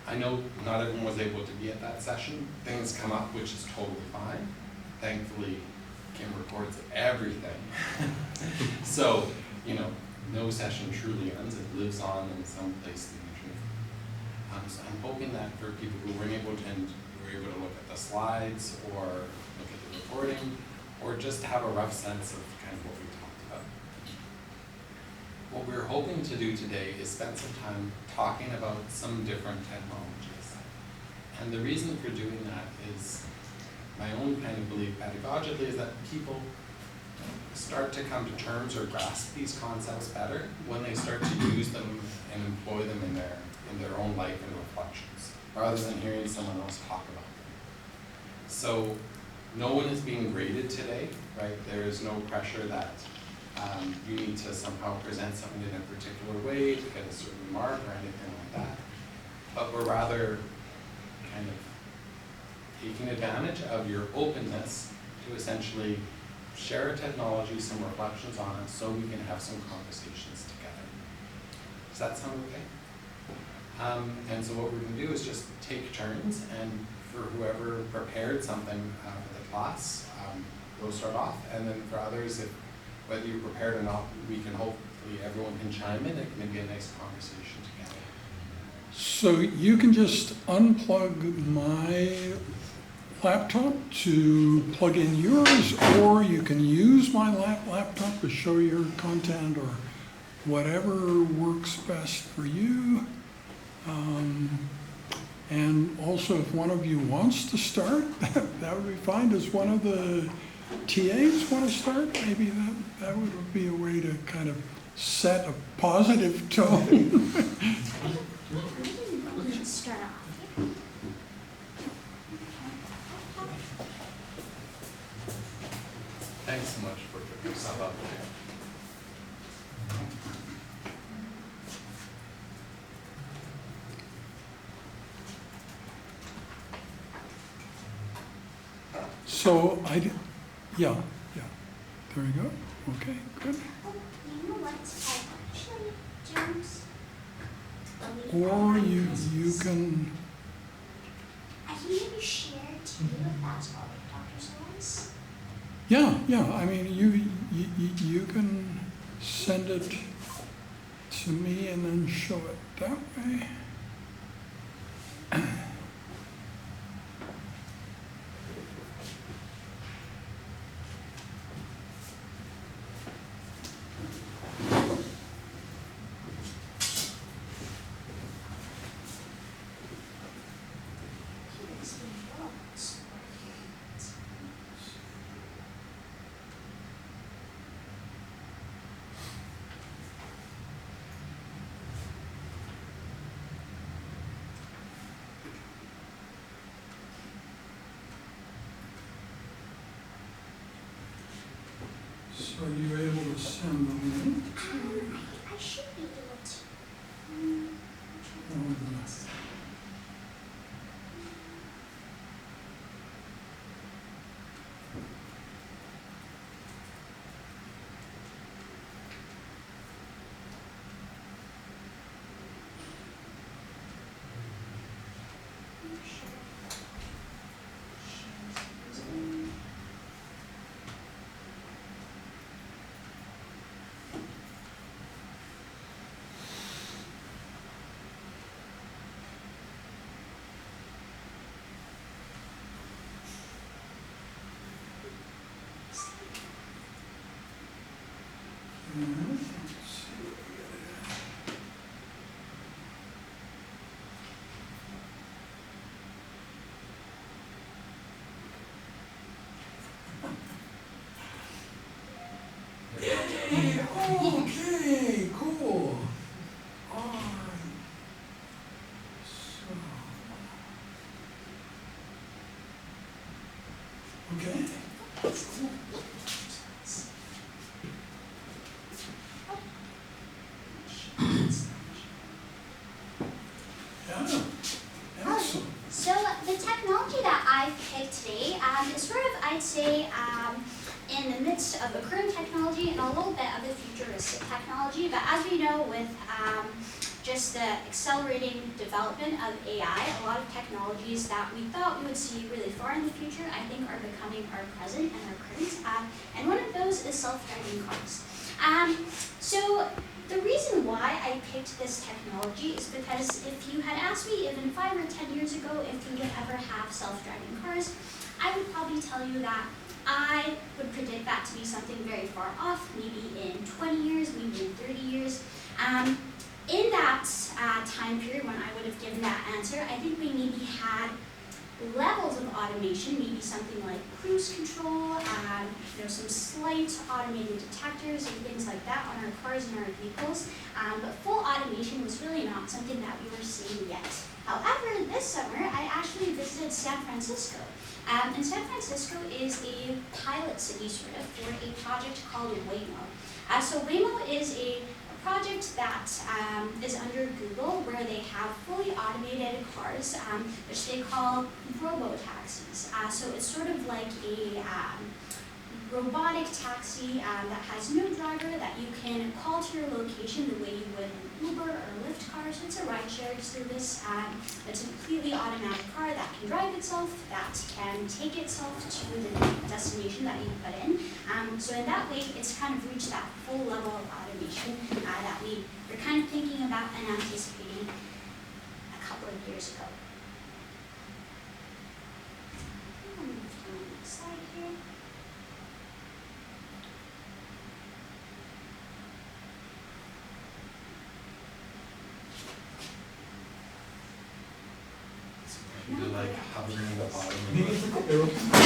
I know not everyone was able to be at that session. Things come up, which is totally fine. Thankfully, Kim records everything. So, no session truly ends. It lives on in some place in the internet. So I'm hoping that for people who weren't able to attend, were able to look at the slides or look at the recording, or just have a rough sense of kind of what we talked about. What we're hoping to do today is spend some time talking about some different technologies. And the reason for doing that is my own kind of belief pedagogically is that people start to come to terms or grasp these concepts better when they start to use them and employ them in their own life and reflections, rather than hearing someone else talk about them. So no one is being graded today, right? There is no pressure that you need to somehow present something in a particular way to get a certain mark or anything like that. But we're rather kind of taking advantage of your openness to essentially share a technology, some reflections on it, so we can have some conversations together. Does that sound okay? And so what we're going to do is just take turns, and for whoever prepared something for the class, we'll start off, and then for others, whether you're prepared or not, we can hopefully everyone can chime in. It can be a nice conversation together. So you can just unplug my laptop to plug in yours, or you can use my laptop to show your content, or whatever works best for you. And also, if one of you wants to start, that would be fine. Does one of the TAs want to start? Maybe that would be a way to kind of set a positive tone. We should start off. Thanks so much for putting yourself up there. So yeah, there we go. Okay, good. Oh, you know what? I actually don't. Or you can, I can maybe share too, if that's all the doctor's wants. yeah. I mean, you can send it to me and then show it that way. So are you able to send the link? I should be able to. Okay, cool. All right. So, okay. Yeah. Excellent. So the technology that I've picked today is sort of, I'd say, in the midst of the current technology and a little bit of the futuristic technology. But as we know, with just the accelerating development of AI. A lot of technologies that we thought we would see really far in the future, I think are becoming our present and our current. And one of those is self-driving cars. So the reason why I picked this technology is because if you had asked me even 5 or 10 years ago if we would ever have self-driving cars, I would probably tell you that I would predict that to be something very far off, maybe in 20 years, maybe in 30 years. In that time period when I would have given that answer, I think we maybe had levels of automation, maybe something like cruise control, some slight automated detectors and things like that on our cars and our vehicles. But full automation was really not something that we were seeing yet. However, this summer I actually visited San Francisco. And San Francisco is a pilot city sort of for a project called Waymo. So Waymo is a project that is under Google, where they have fully automated cars, which they call robo-taxis. So it's sort of like a robotic taxi that has no driver, that you can call to your location the way you would an Uber or Lyft car. So it's a ride-sharing service. It's a completely automatic car that can drive itself, that can take itself to the destination that you put in. So in that way, it's kind of reached that full level of automation that we were kind of thinking about and anticipating a couple of years ago. I'll move to the next slide here. You do like hovering in the bottom of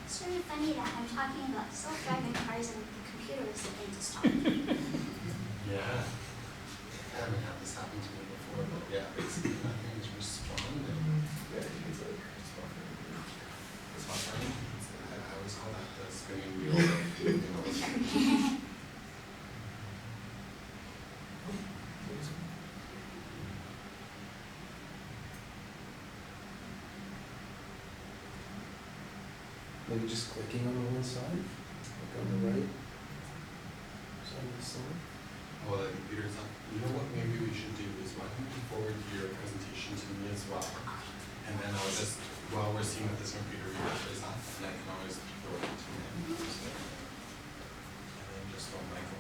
It's sort of funny that I'm talking about self-driving cars and the computer is the thing to stop. Yeah. I haven't had this happen to me before, but yeah, basically nothing is responding. Yeah, you can say it's not funny. I always call that the spinning wheel. Maybe just clicking on the one side, like on the right side of the slide. Oh, the computer's up. You know what maybe we should do is why don't you forward your presentation to me as well? And then I'll just, while we're seeing that this computer refreshes up, and I can always throw it to me. And then just go Michael.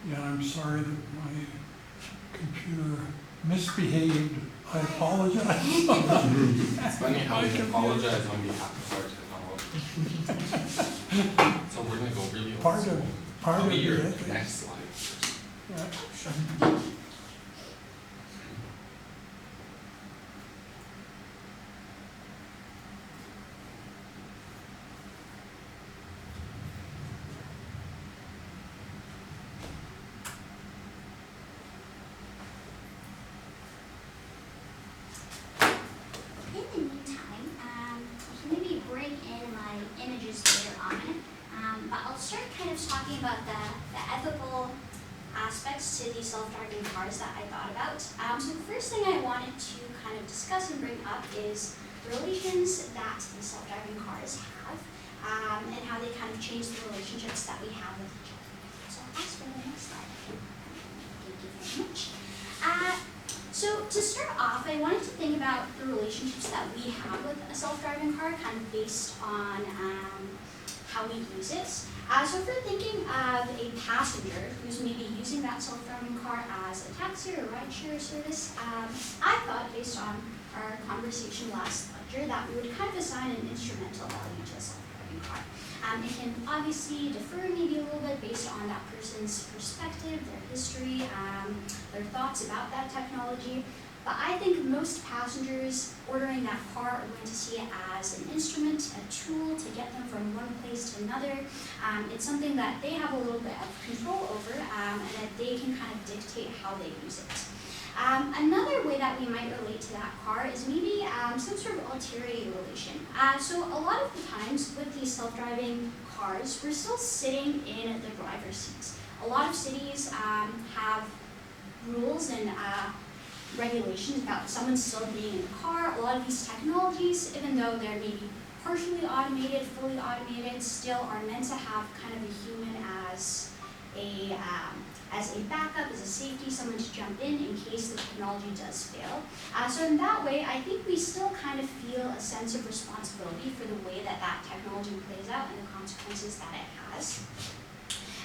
Yeah, I'm sorry that my computer misbehaved. I apologize. It's funny how we My apologize on behalf of our technology. So we're gonna go really old Part school. of, part I'll of be your the ethics. next slide first. Yeah. In the meantime, I can maybe bring in my images later on, but I'll start kind of talking about the ethical aspects to these self-driving cars that I thought about. So the first thing I wanted to kind of discuss and bring up is the relations that these self-driving cars have, and how they kind of change the relationships that we have with each other. So I'll ask for the next slide. Thank you very much. So to start off, I wanted to think about the relationships that we have with a self-driving car, kind of based on how we use it. So if we're thinking of a passenger who's maybe using that self-driving car as a taxi or a rideshare service, I thought, based on our conversation last lecture, that we would kind of assign an instrumental value to a self-driving self-driving car. It can obviously differ maybe a little bit based on that person's perspective, their history, their thoughts about that technology. But I think most passengers ordering that car are going to see it as an instrument, a tool to get them from one place to another. It's something that they have a little bit of control over, and that they can kind of dictate how they use it. Another way that we might relate to that car is maybe some sort of ulterior relation. So a lot of the times with these self-driving cars, we're still sitting in the driver's seats. A lot of cities have rules and regulations about someone still being in the car. A lot of these technologies, even though they're maybe partially automated, fully automated, still are meant to have kind of a human as a backup, as a safety, someone to jump in case the technology does fail. So in that way, I think we still kind of feel a sense of responsibility for the way that that technology plays out and the consequences that it has.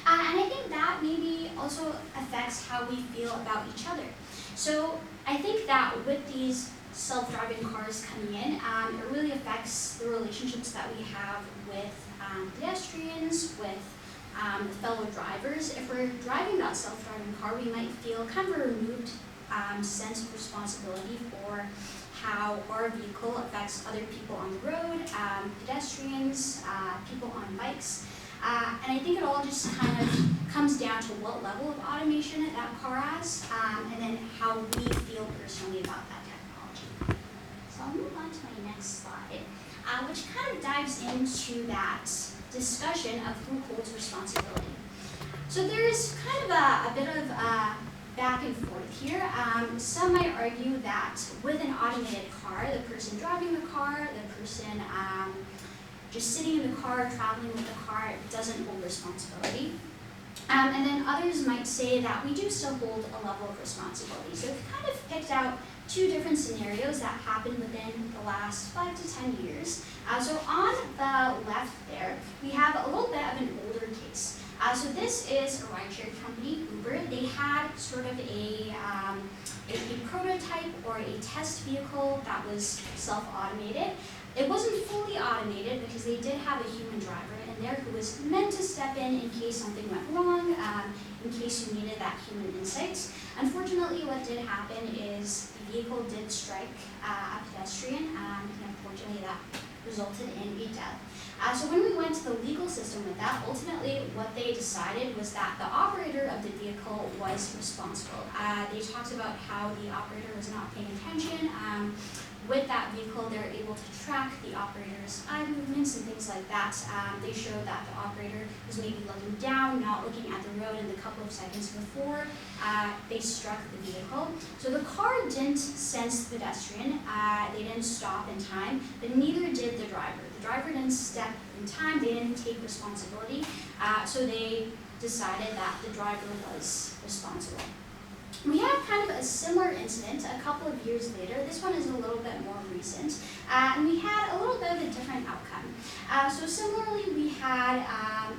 And I think that maybe also affects how we feel about each other. So I think that with these self-driving cars coming in, it really affects the relationships that we have with pedestrians, with fellow drivers. If we're driving that self-driving car, we might feel kind of a removed sense of responsibility for how our vehicle affects other people on the road, pedestrians, people on bikes. And I think it all just kind of comes down to what level of automation that car has, and then how we feel personally about that technology. So I'll move on to my next slide, which kind of dives into that discussion of who holds responsibility. So there's kind of a bit of back and forth here. Some might argue that with an automated car, the person driving the car, the person just sitting in the car, traveling with the car, doesn't hold responsibility. And then others might say that we do still hold a level of responsibility. So we've kind of picked out two different scenarios that happened within the last 5 to 10 years. So on the left there, we have a little bit of an older case. So this is a rideshare company, Uber. They had sort of a prototype or a test vehicle that was self-automated. It wasn't fully automated because they did have a human driver in there who was meant to step in case something went wrong, in case you needed that human insight. Unfortunately, what did happen is the vehicle did strike a pedestrian, and unfortunately that resulted in a death. So when we went to the legal system with that, ultimately what they decided was that the operator of the vehicle was responsible. They talked about how the operator was not paying attention. With that vehicle, they're able to track the operator's eye movements and things like that. They showed that the operator was maybe looking down, not looking at the road in the couple of seconds before they struck the vehicle. So the car didn't sense the pedestrian, they didn't stop in time, but neither did the driver. The driver didn't step in time, they didn't take responsibility, so they decided that the driver was responsible. We had kind of a similar incident a couple of years later. This one is a little bit more recent, and we had a little bit of a different outcome. So similarly, we had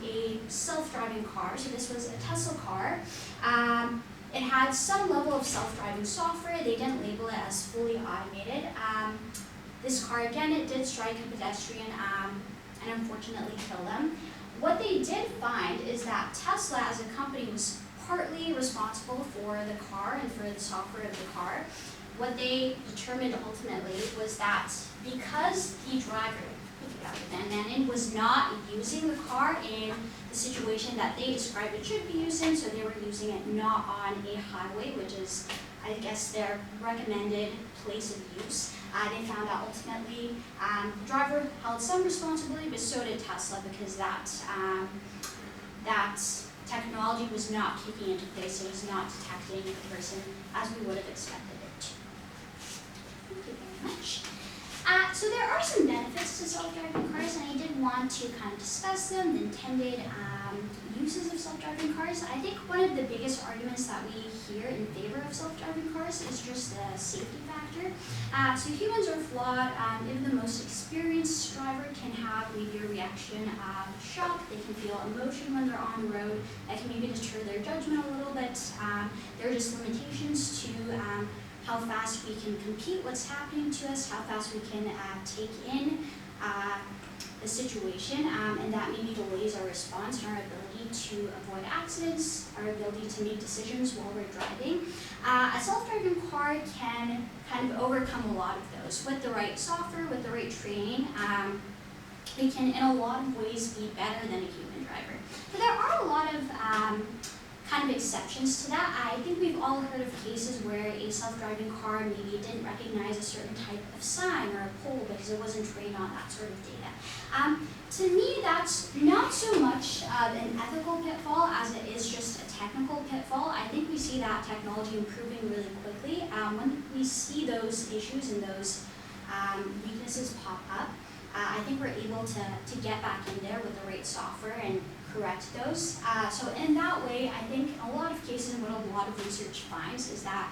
a self-driving car. So this was a Tesla car. It had some level of self-driving software. They didn't label it as fully automated. This car, again, it did strike a pedestrian and unfortunately kill them. What they did find is that Tesla as a company was partly responsible for the car and for the software of the car. What they determined ultimately was that because the driver, Manen, was not using the car in the situation that they described it should be used in, so they were using it not on a highway, which is, I guess, their recommended place of use. They found out ultimately the driver held some responsibility, but so did Tesla, because that technology was not kicking into place. It was not detecting the person as we would have expected it to. Thank you very much. So there are some benefits to self-driving cars, and I did want to kind of discuss them, the intended uses of self-driving cars. I think one of the biggest arguments that we hear in favor of self-driving cars is just the safety factor. So humans are flawed. Even the most experienced driver can have maybe a reaction of shock. They can feel emotion when they're on the road. That can maybe deter their judgment a little bit. There are just limitations to how fast we can compute what's happening to us, how fast we can take in the situation, and that maybe delays our response and our ability to avoid accidents, our ability to make decisions while we're driving. A self-driving car can kind of overcome a lot of those. With the right software, with the right training, it can in a lot of ways be better than a human driver. But there are a lot of kind of exceptions to that. I think we've all heard of cases where a self-driving car maybe didn't recognize a certain type of sign or a pole because it wasn't trained on that sort of data. To me, that's not so much of an ethical pitfall as it is just a technical pitfall. I think we see that technology improving really quickly. When we see those issues and those weaknesses pop up, I think we're able to get back in there with the right software and correct those. So in that way, I think a lot of cases, what a lot of research finds is that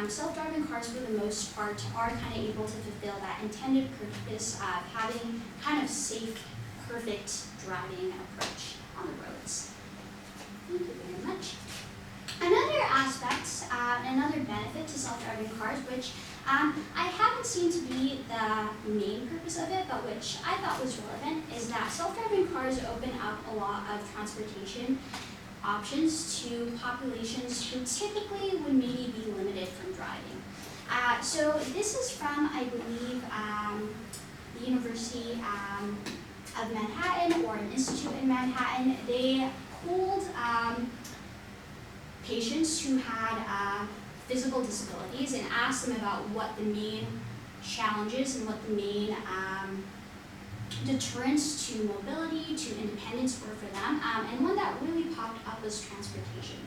self-driving cars, for the most part, are kind of able to fulfill that intended purpose of having kind of safe, perfect driving approach on the roads. Thank you very much. Another aspect, another benefit to self-driving cars, which I haven't seen to be the main purpose of it, but which I thought was relevant, is that self-driving cars open up a lot of transportation options to populations who typically would maybe be limited from driving. So this is from, I believe, the University of Manhattan, or an institute in Manhattan. They polled patients who had physical disabilities and asked them about what the main challenges and what the main deterrents to mobility, to independence were for them. And one that really popped up was transportation.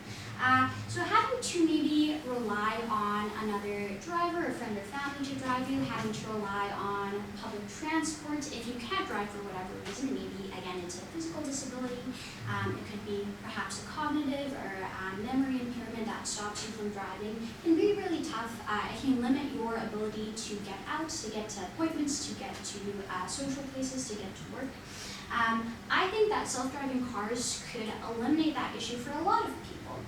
So having to maybe rely on another driver, a friend or family to drive you, having to rely on public transport if you can't drive for whatever reason, maybe again it's a physical disability, it could be perhaps a cognitive or memory impairment that stops you from driving, can be really tough. It can limit your ability to get out, to get to appointments, to get to social places, to get to work. I think that self-driving cars could eliminate that issue for a lot of people.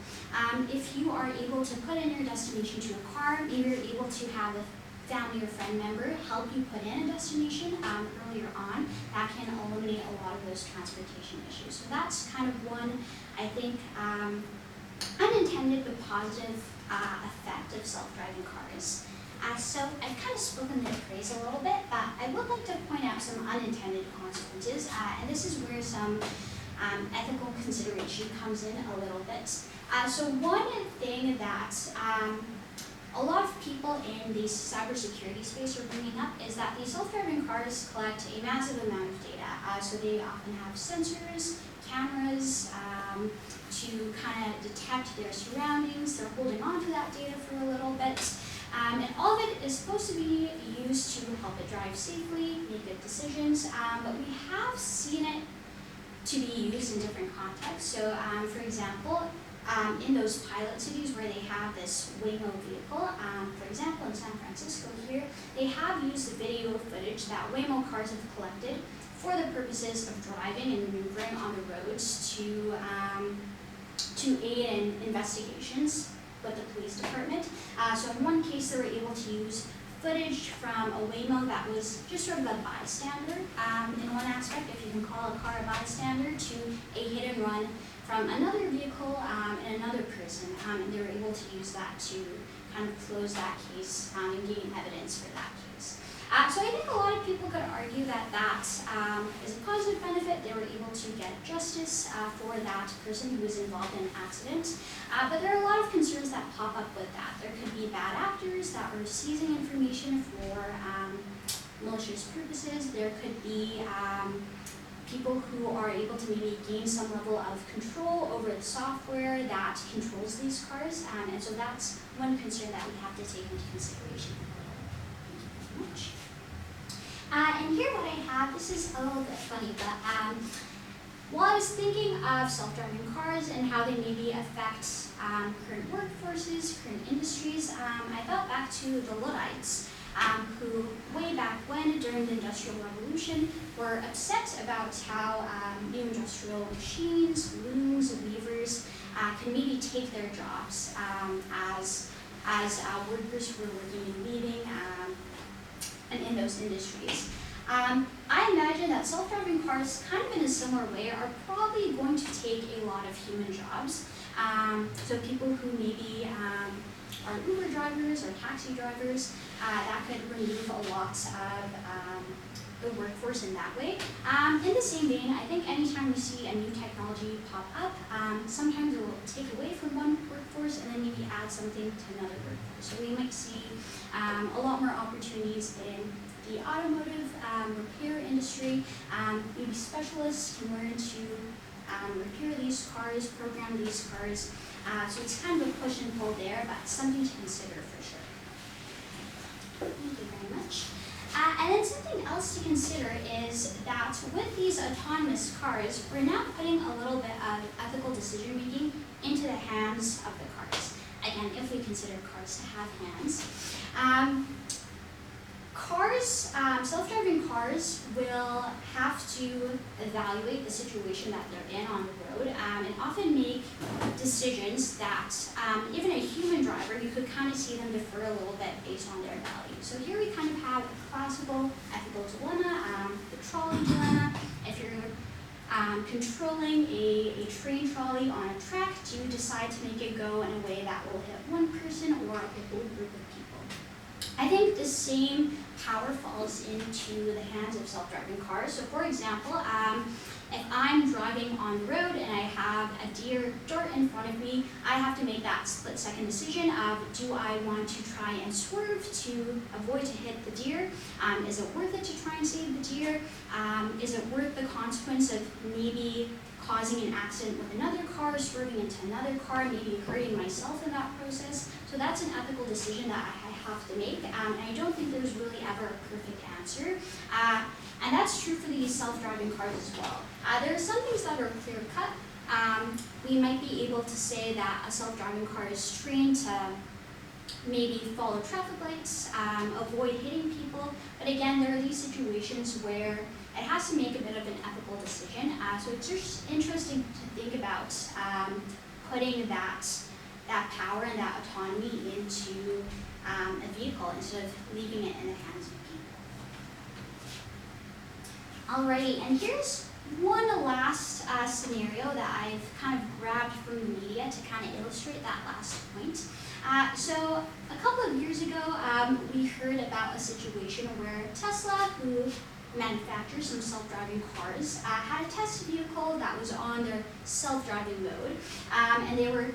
If you are able to put in your destination to a car, maybe you're able to have a family or friend member help you put in a destination earlier on, that can eliminate a lot of those transportation issues. So that's kind of one, I think, unintended but positive effect of self-driving cars. So I've kind of spoken their praise a little bit, but I would like to point out some unintended consequences, and this is where some ethical consideration comes in a little bit. So one thing that a lot of people in the cybersecurity space are bringing up is that these self-driving cars collect a massive amount of data. So they often have sensors, cameras, to kind of detect their surroundings. They're holding on to that data for a little bit. And all of it is supposed to be used to help it drive safely, make good decisions, but we have seen it to be used in different contexts. So for example, in those pilot cities where they have this Waymo vehicle, for example in San Francisco here, they have used the video footage that Waymo cars have collected for the purposes of driving and maneuvering on the roads to aid in investigations with the police department. So in one case they were able to use footage from a Waymo that was just sort of a bystander in one aspect, if you can call a car a bystander, to a hit and run from another vehicle and another person, and they were able to use that to kind of close that case and gain evidence for that case. So I think a lot of people could argue that that is a positive benefit. They were able to get justice for that person who was involved in an accident. But there are a lot of concerns that pop up with that. There could be bad actors that are seizing information for malicious purposes. There could be people who are able to maybe gain some level of control over the software that controls these cars. And so that's one concern that we have to take into consideration. Thank you very much. And here what I have, this is a little bit funny, but while I was thinking of self-driving cars and how they maybe affect current workforces, current industries, I thought back to the Luddites, who way back when, during the Industrial Revolution, were upset about how new industrial machines, looms, weavers, can maybe take their jobs as workers who were working and weaving and in those industries. I imagine that self-driving cars, kind of in a similar way, are probably going to take a lot of human jobs. So people who maybe are Uber drivers or taxi drivers, that could remove a lot of the workforce in that way. In the same vein, I think anytime we see a new technology pop up, sometimes it will take away from one workforce and then maybe add something to another workforce. So we might see a lot more opportunities in the automotive repair industry. Maybe specialists can learn to repair these cars, program these cars. So it's kind of a push and pull there, but something to consider for sure. Thank you very much. And then something else to consider is that with these autonomous cars, we're now putting a little bit of ethical decision making into the hands of the cars. Again, if we consider cars to have hands. Self-driving cars will have to evaluate the situation that they're in on the road and often make decisions that even a human driver, you could kind of see them defer a little bit based on their value. So here we kind of have a classical ethical dilemma, the trolley dilemma. If you're controlling a train trolley on a track, do you decide to make it go in a way that will hit one person or a whole group of people? I think the same power falls into the hands of self-driving cars. So for example, if I'm driving on the road and I have a deer dart in front of me, I have to make that split-second decision of, do I want to try and swerve to avoid to hit the deer? Is it worth it to try and save the deer? Is it worth the consequence of maybe causing an accident with another car, swerving into another car, maybe hurting myself in that process? So that's an ethical decision that I have to make, and I don't think there's really ever a perfect answer. And that's true for these self-driving cars as well. There are some things that are clear-cut. We might be able to say that a self-driving car is trained to maybe follow traffic lights, avoid hitting people, but again, there are these situations where it has to make a bit of an ethical decision. So it's just interesting to think about putting that power and that autonomy into a vehicle instead of leaving it in the hands of people. Alrighty, and here's one last scenario that I've kind of grabbed from the media to kind of illustrate that last point. So a couple of years ago, we heard about a situation where Tesla, who manufactures some self-driving cars, had a test vehicle that was on their self-driving mode, and they were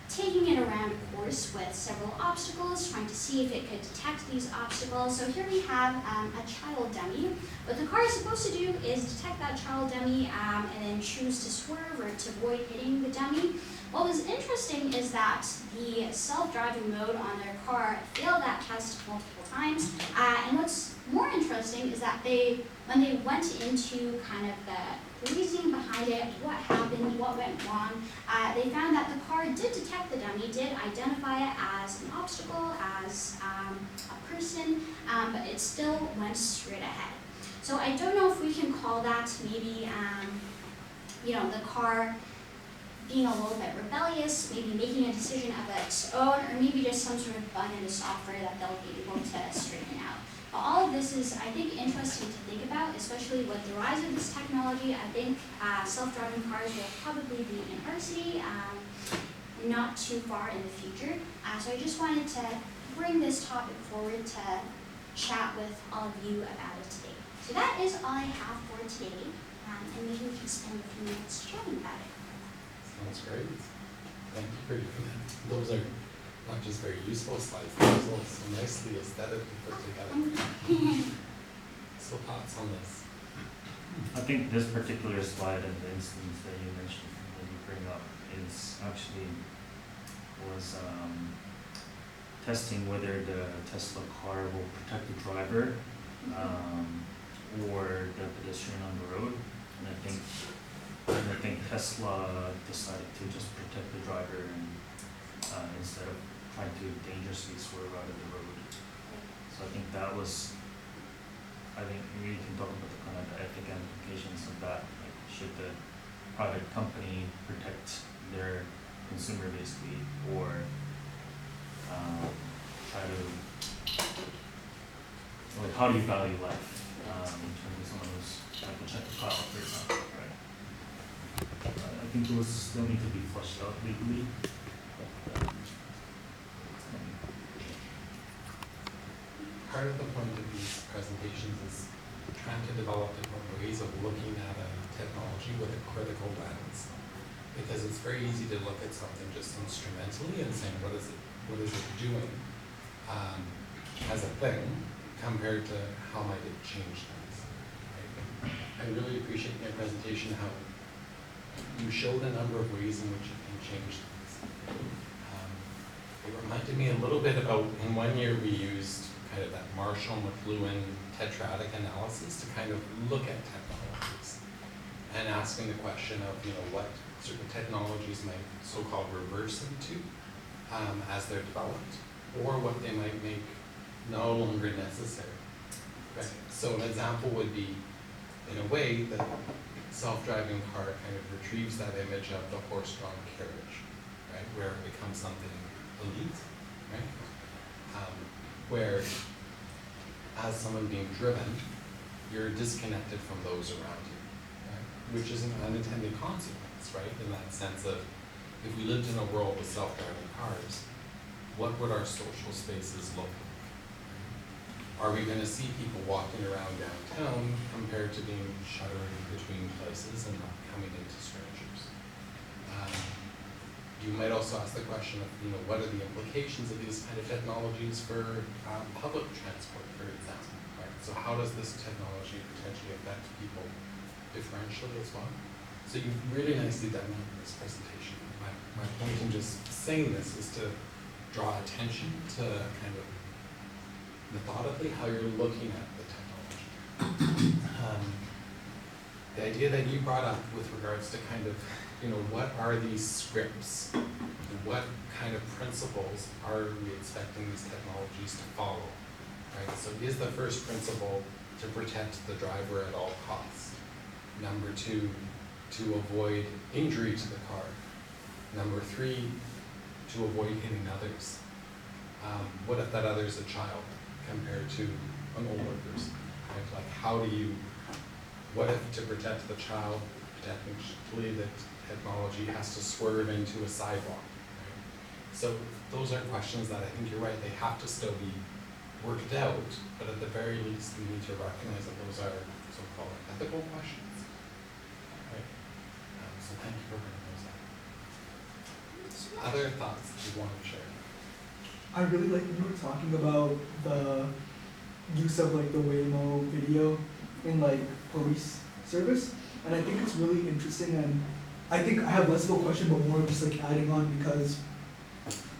taking it around a course with several obstacles, trying to see if it could detect these obstacles. So here we have a child dummy. What the car is supposed to do is detect that child dummy and then choose to swerve or to avoid hitting the dummy. What was interesting is that the self-driving mode on their car failed that test multiple times. And what's more interesting is that when they went into kind of the reasoning behind it, what happened, what went wrong, they found that the car did detect the dummy, did identify it as an obstacle, as a person, but it still went straight ahead. So I don't know if we can call that maybe, the car being a little bit rebellious, maybe making a decision of its own, or maybe just some sort of bug in the software that they'll be able to straighten out. But all of this is, I think, interesting to think about, especially with the rise of this technology. I think self-driving cars will probably be in our city, not too far in the future. So I just wanted to bring this topic forward to chat with all of you about it today. So that is all I have for today, and maybe we can spend a few minutes chatting about it. Sounds great. Thank you for doing that. Those are not just very useful slides, they're also nicely aesthetically put together. So thoughts on this? I think this particular slide and the instance that you mentioned, that you bring up, is actually was testing whether the Tesla car will protect the driver or the pedestrian on the road. And I think Tesla decided to just protect the driver and instead of trying to dangerously swerve out of the road. So I think that was, I think we can talk about the kind of the ethical implications of that. Like, should the private company protect their consumer basically, or try to, like, how do you value life? think it will still need to be fleshed out legally. Part of the point of these presentations is trying to develop different ways of looking at a technology with a critical lens. Because it's very easy to look at something just instrumentally and saying, what is it doing as a thing compared to how might it change things. Right? I really appreciate in your presentation how you showed a number of ways in which it can change things. It reminded me a little bit about, in one year we used kind of that Marshall-McLuhan tetradic analysis to kind of look at technologies and asking the question of, what certain technologies might so-called reverse into as they're developed, or what they might make no longer necessary. Right? So an example would be, in a way, the self-driving car kind of retrieves that image of the horse-drawn carriage, right, where it becomes something elite, right? Where, as someone being driven, you're disconnected from those around you, right? Which is an unintended consequence, right? In that sense of, if we lived in a world with self-driving cars, what would our social spaces look like? Are we going to see people walking around downtown compared to being shuttering between places and not coming into strangers? You might also ask the question of, what are the implications of these kind of technologies for public transport, for example, right? So how does this technology potentially affect people differentially as well? So you've really nicely done that in this presentation. My point in just saying this is to draw attention to kind of methodically how you're looking at the technology. The idea that you brought up with regards to kind of, what are these scripts? What kind of principles are we expecting these technologies to follow? Right? So is the first principle to protect the driver at all costs? Number two, to avoid injury to the car. Number three, to avoid hitting others. What if that other is a child compared to an older person? Right? Like what if to protect the child, potentially the technology has to swerve into a sidewalk? Right? So those are questions that I think you're right, they have to still be worked out, but at the very least we need to recognize that those are so-called ethical questions. Right? So thank you for bringing those up. Other thoughts that you want to share? I really like when you were talking about the use of the Waymo video in police service, and I think it's really interesting, and I think I have less of a question but more of just adding on, because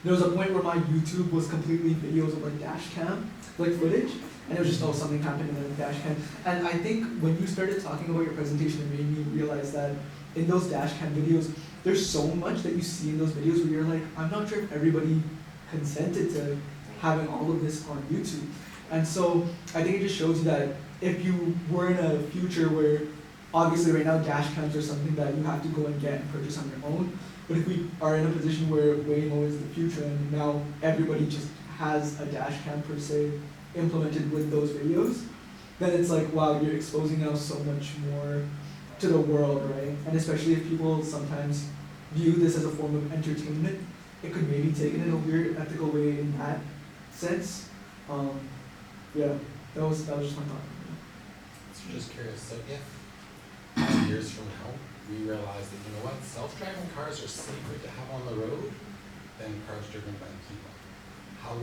there was a point where my YouTube was completely videos of dash cam footage, and it was just something happened in the dash cam, and I think when you started talking about your presentation, it made me realize that in those dash cam videos there's so much that you see in those videos where you're I'm not sure if everybody consented to having all of this on YouTube. And so I think it just shows you that if you were in a future where, obviously right now dash cams are something that you have to go and get and purchase on your own, but if we are in a position where Waymo is the future and now everybody just has a dash cam per se implemented with those videos, then it's wow, you're exposing now so much more to the world, right? And especially if people sometimes view this as a form of entertainment, it could maybe take it in a weird ethical way in that sense. Yeah, that was just my thought. So just curious, so if 5 years from now we realize that self-driving cars are safer to have on the road than cars driven by people, how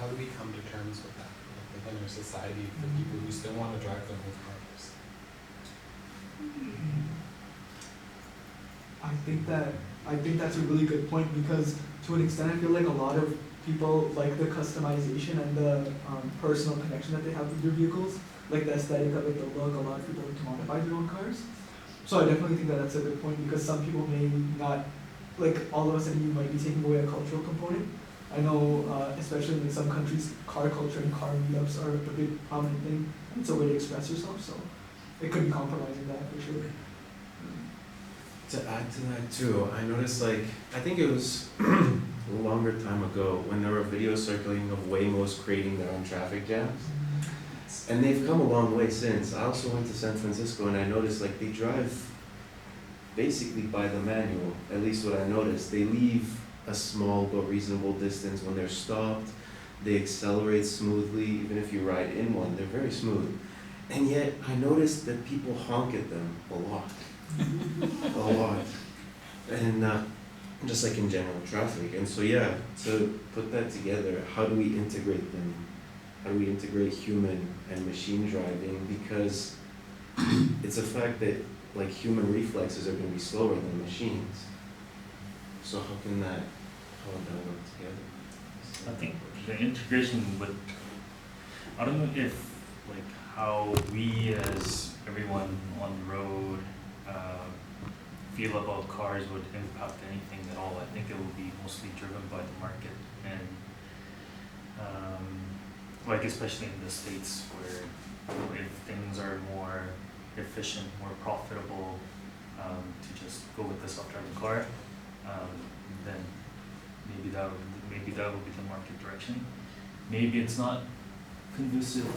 do we come to terms with that within our society for people who still want to drive their own cars? I think that's a really good point, because to an extent I feel a lot of people like the customization and the personal connection that they have with their vehicles, the aesthetic of it, the look. A lot of people like to modify their own cars. So I definitely think that that's a good point, because some people may not, all of a sudden you might be taking away a cultural component. I know, especially in some countries, car culture and car meetups are a big prominent thing. It's a way to express yourself, so it could be compromising that for sure. To add to that too, I noticed I think it was a longer time ago when there were videos circulating of Waymos creating their own traffic jams. And they've come a long way since. I also went to San Francisco and I noticed they drive basically by the manual, at least what I noticed. They leave a small but reasonable distance when they're stopped. They accelerate smoothly, even if you ride in one, they're very smooth. And yet, I noticed that people honk at them a lot. A lot. And just like in general traffic. And so yeah, to put that together, how do we integrate them? How do we integrate human and machine driving? Because it's a fact that like human reflexes are going to be slower than machines. So how can that work together? I think the integration would, I don't know if like how we as everyone on the road feel about cars would impact anything at all. I think it will be mostly driven by the market and like especially in the States where if things are more efficient, more profitable to just go with the self-driving car, then maybe that will be the market direction. Maybe it's not conducive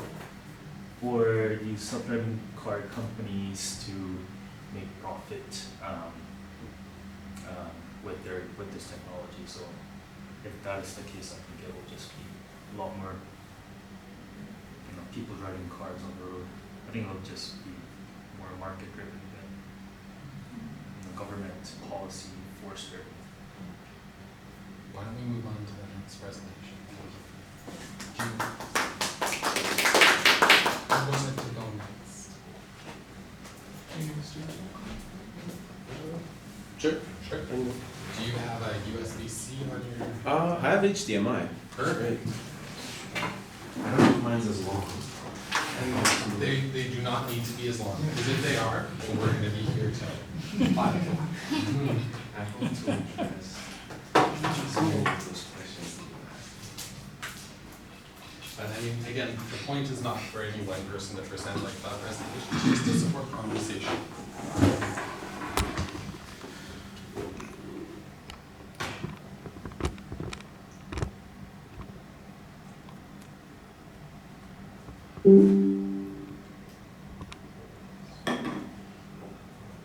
for these self-driving car companies to make profit with this technology. So if that is the case, I think it will just be a lot more people driving cars on the road. I think it'll just be more market driven than government policy force driven. Why don't we move on to the next presentation? Who wanted to go next? Sure. Sure. Do you have a USB-C on your? I have HDMI. Perfect. I don't know if mine's as long. And they do not need to be as long, because if they are, then we're gonna be here till 5 o'clock. I hope to address many of those questions that you asked. But I mean, again, the point is not for any one person to present like that presentation, it's just to support conversation.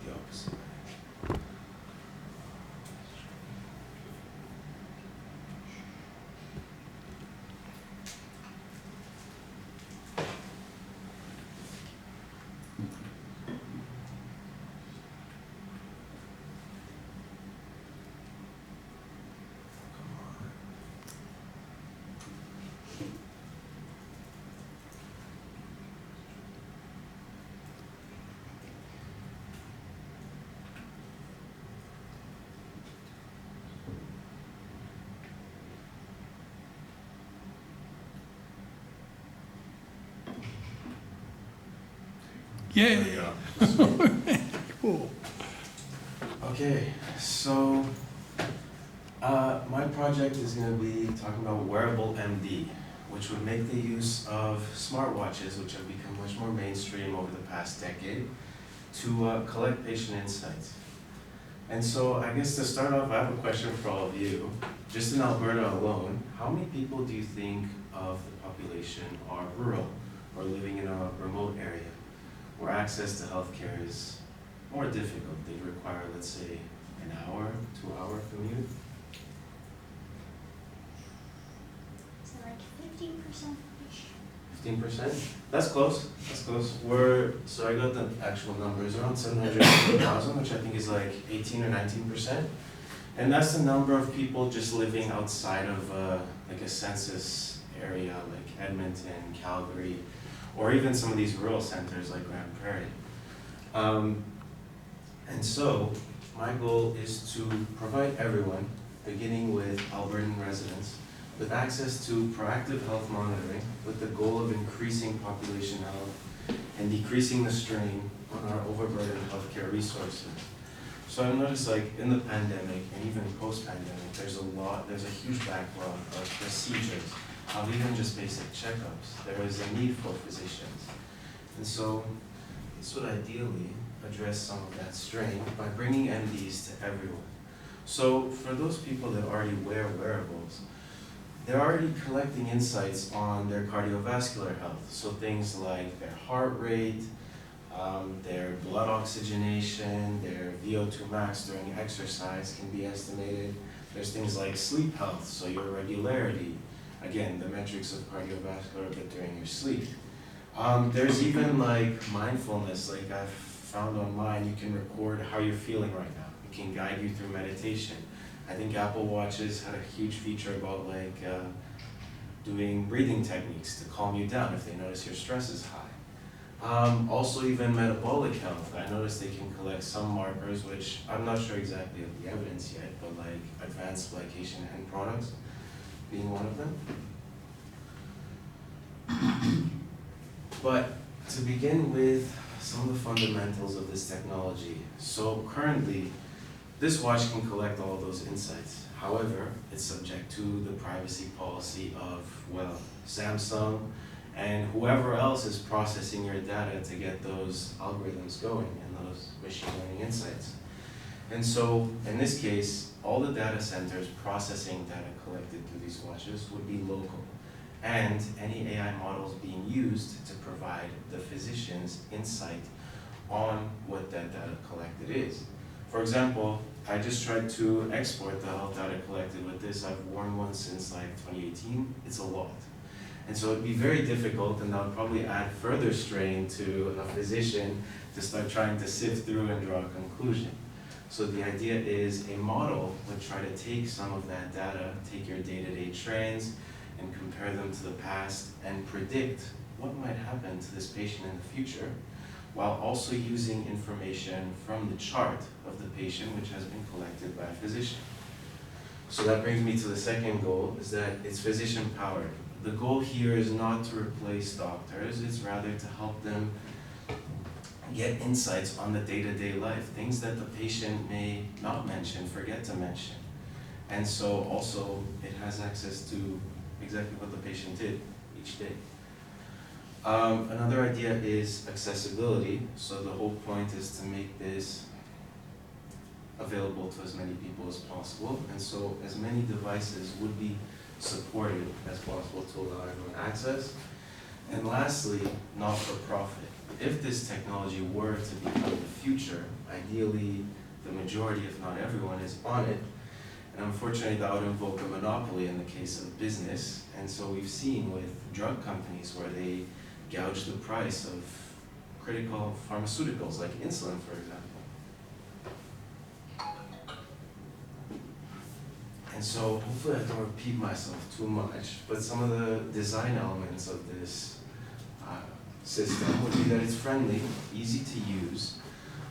The opposite. Yay! Cool. Okay, so my project is going to be talking about wearable MD, which would make the use of smartwatches, which have become much more mainstream over the past decade, to collect patient insights. And so I guess to start off, I have a question for all of you. Just in Alberta alone, how many people do you think of the population are rural or living in a remote area where access to healthcare is more difficult? They require, let's say, an hour, 2-hour commute. So like 15%. 15%? That's close. That's close. So I got the actual numbers, around 700,000, which I think is like 18 or 19%. And that's the number of people just living outside of like a census area like Edmonton, Calgary, or even some of these rural centers like Grand Prairie. And so my goal is to provide everyone, beginning with Albertan residents, with access to proactive health monitoring with the goal of increasing population health and decreasing the strain on our overburdened healthcare resources. So I've noticed like in the pandemic and even post-pandemic, there's a huge backlog of procedures, of even just basic checkups. There is a need for physicians. And so this would ideally address some of that strain by bringing MDs to everyone. So for those people that already wear wearables, they're already collecting insights on their cardiovascular health. So things like their heart rate, Their blood oxygenation, their VO2 max during exercise can be estimated. There's things like sleep health, so your regularity, again, the metrics of cardiovascular bit during your sleep. There's even like mindfulness, like I've found on mine, you can record how you're feeling right now. It can guide you through meditation. I think Apple Watches had a huge feature about like doing breathing techniques to calm you down if they notice your stress is high. Also even metabolic health, I noticed they can collect some markers, which I'm not sure exactly of the evidence yet, but like advanced glycation end products being one of them. But to begin with some of the fundamentals of this technology. So currently, this watch can collect all of those insights. However, it's subject to the privacy policy of, well, Samsung and whoever else is processing your data to get those algorithms going and those machine learning insights. And so, in this case, all the data centers processing data collected through these watches would be local, and any AI models being used to provide the physicians insight on what that data collected is. For example, I just tried to export the health data collected with this. I've worn one since like 2018. It's a lot. And so it'd be very difficult, and that would probably add further strain to a physician to start trying to sift through and draw a conclusion. So the idea is a model would try to take some of that data, take your day-to-day trends, and compare them to the past and predict what might happen to this patient in the future, while also using information from the chart of the patient, which has been collected by a physician. So that brings me to the second goal, is that it's physician-powered. The goal here is not to replace doctors, it's rather to help them get insights on the day-to-day life, things that the patient may not mention, forget to mention. And so also it has access to exactly what the patient did each day. Another idea is accessibility. So the whole point is to make this available to as many people as possible. And so as many devices would be supported as possible to allow everyone access. And lastly, not for profit. If this technology were to become the future, ideally the majority, if not everyone, is on it. And unfortunately, that would invoke a monopoly in the case of business. And so we've seen with drug companies where they gouge the price of critical pharmaceuticals like insulin, for example. And so hopefully I don't repeat myself too much, but some of the design elements of this system would be that it's friendly, easy to use.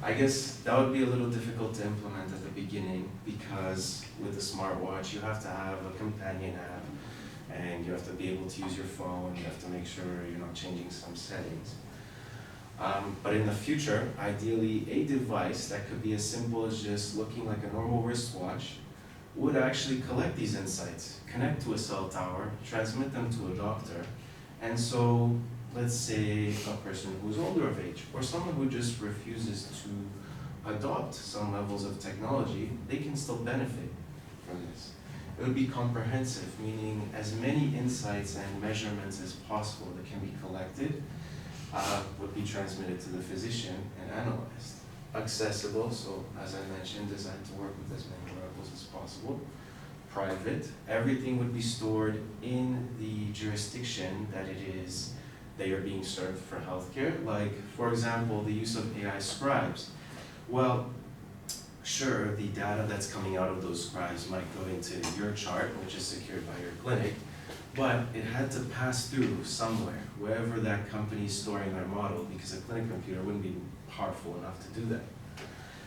I guess that would be a little difficult to implement at the beginning because with the smartwatch you have to have a companion app and you have to be able to use your phone, you have to make sure you're not changing some settings. But in the future, ideally a device that could be as simple as just looking like a normal wristwatch would actually collect these insights, connect to a cell tower, transmit them to a doctor, and so let's say a person who's older of age or someone who just refuses to adopt some levels of technology, they can still benefit from this. It would be comprehensive, meaning as many insights and measurements as possible that can be collected would be transmitted to the physician and analyzed. Accessible, so as I mentioned, designed to work with as many wearables as possible. Private, everything would be stored in the jurisdiction that it is that you're being served for healthcare. Like, for example, the use of AI scribes. Well, sure, the data that's coming out of those scribes might go into your chart, which is secured by your clinic, but it had to pass through somewhere, wherever that company is storing their model, because a clinic computer wouldn't be powerful enough to do that.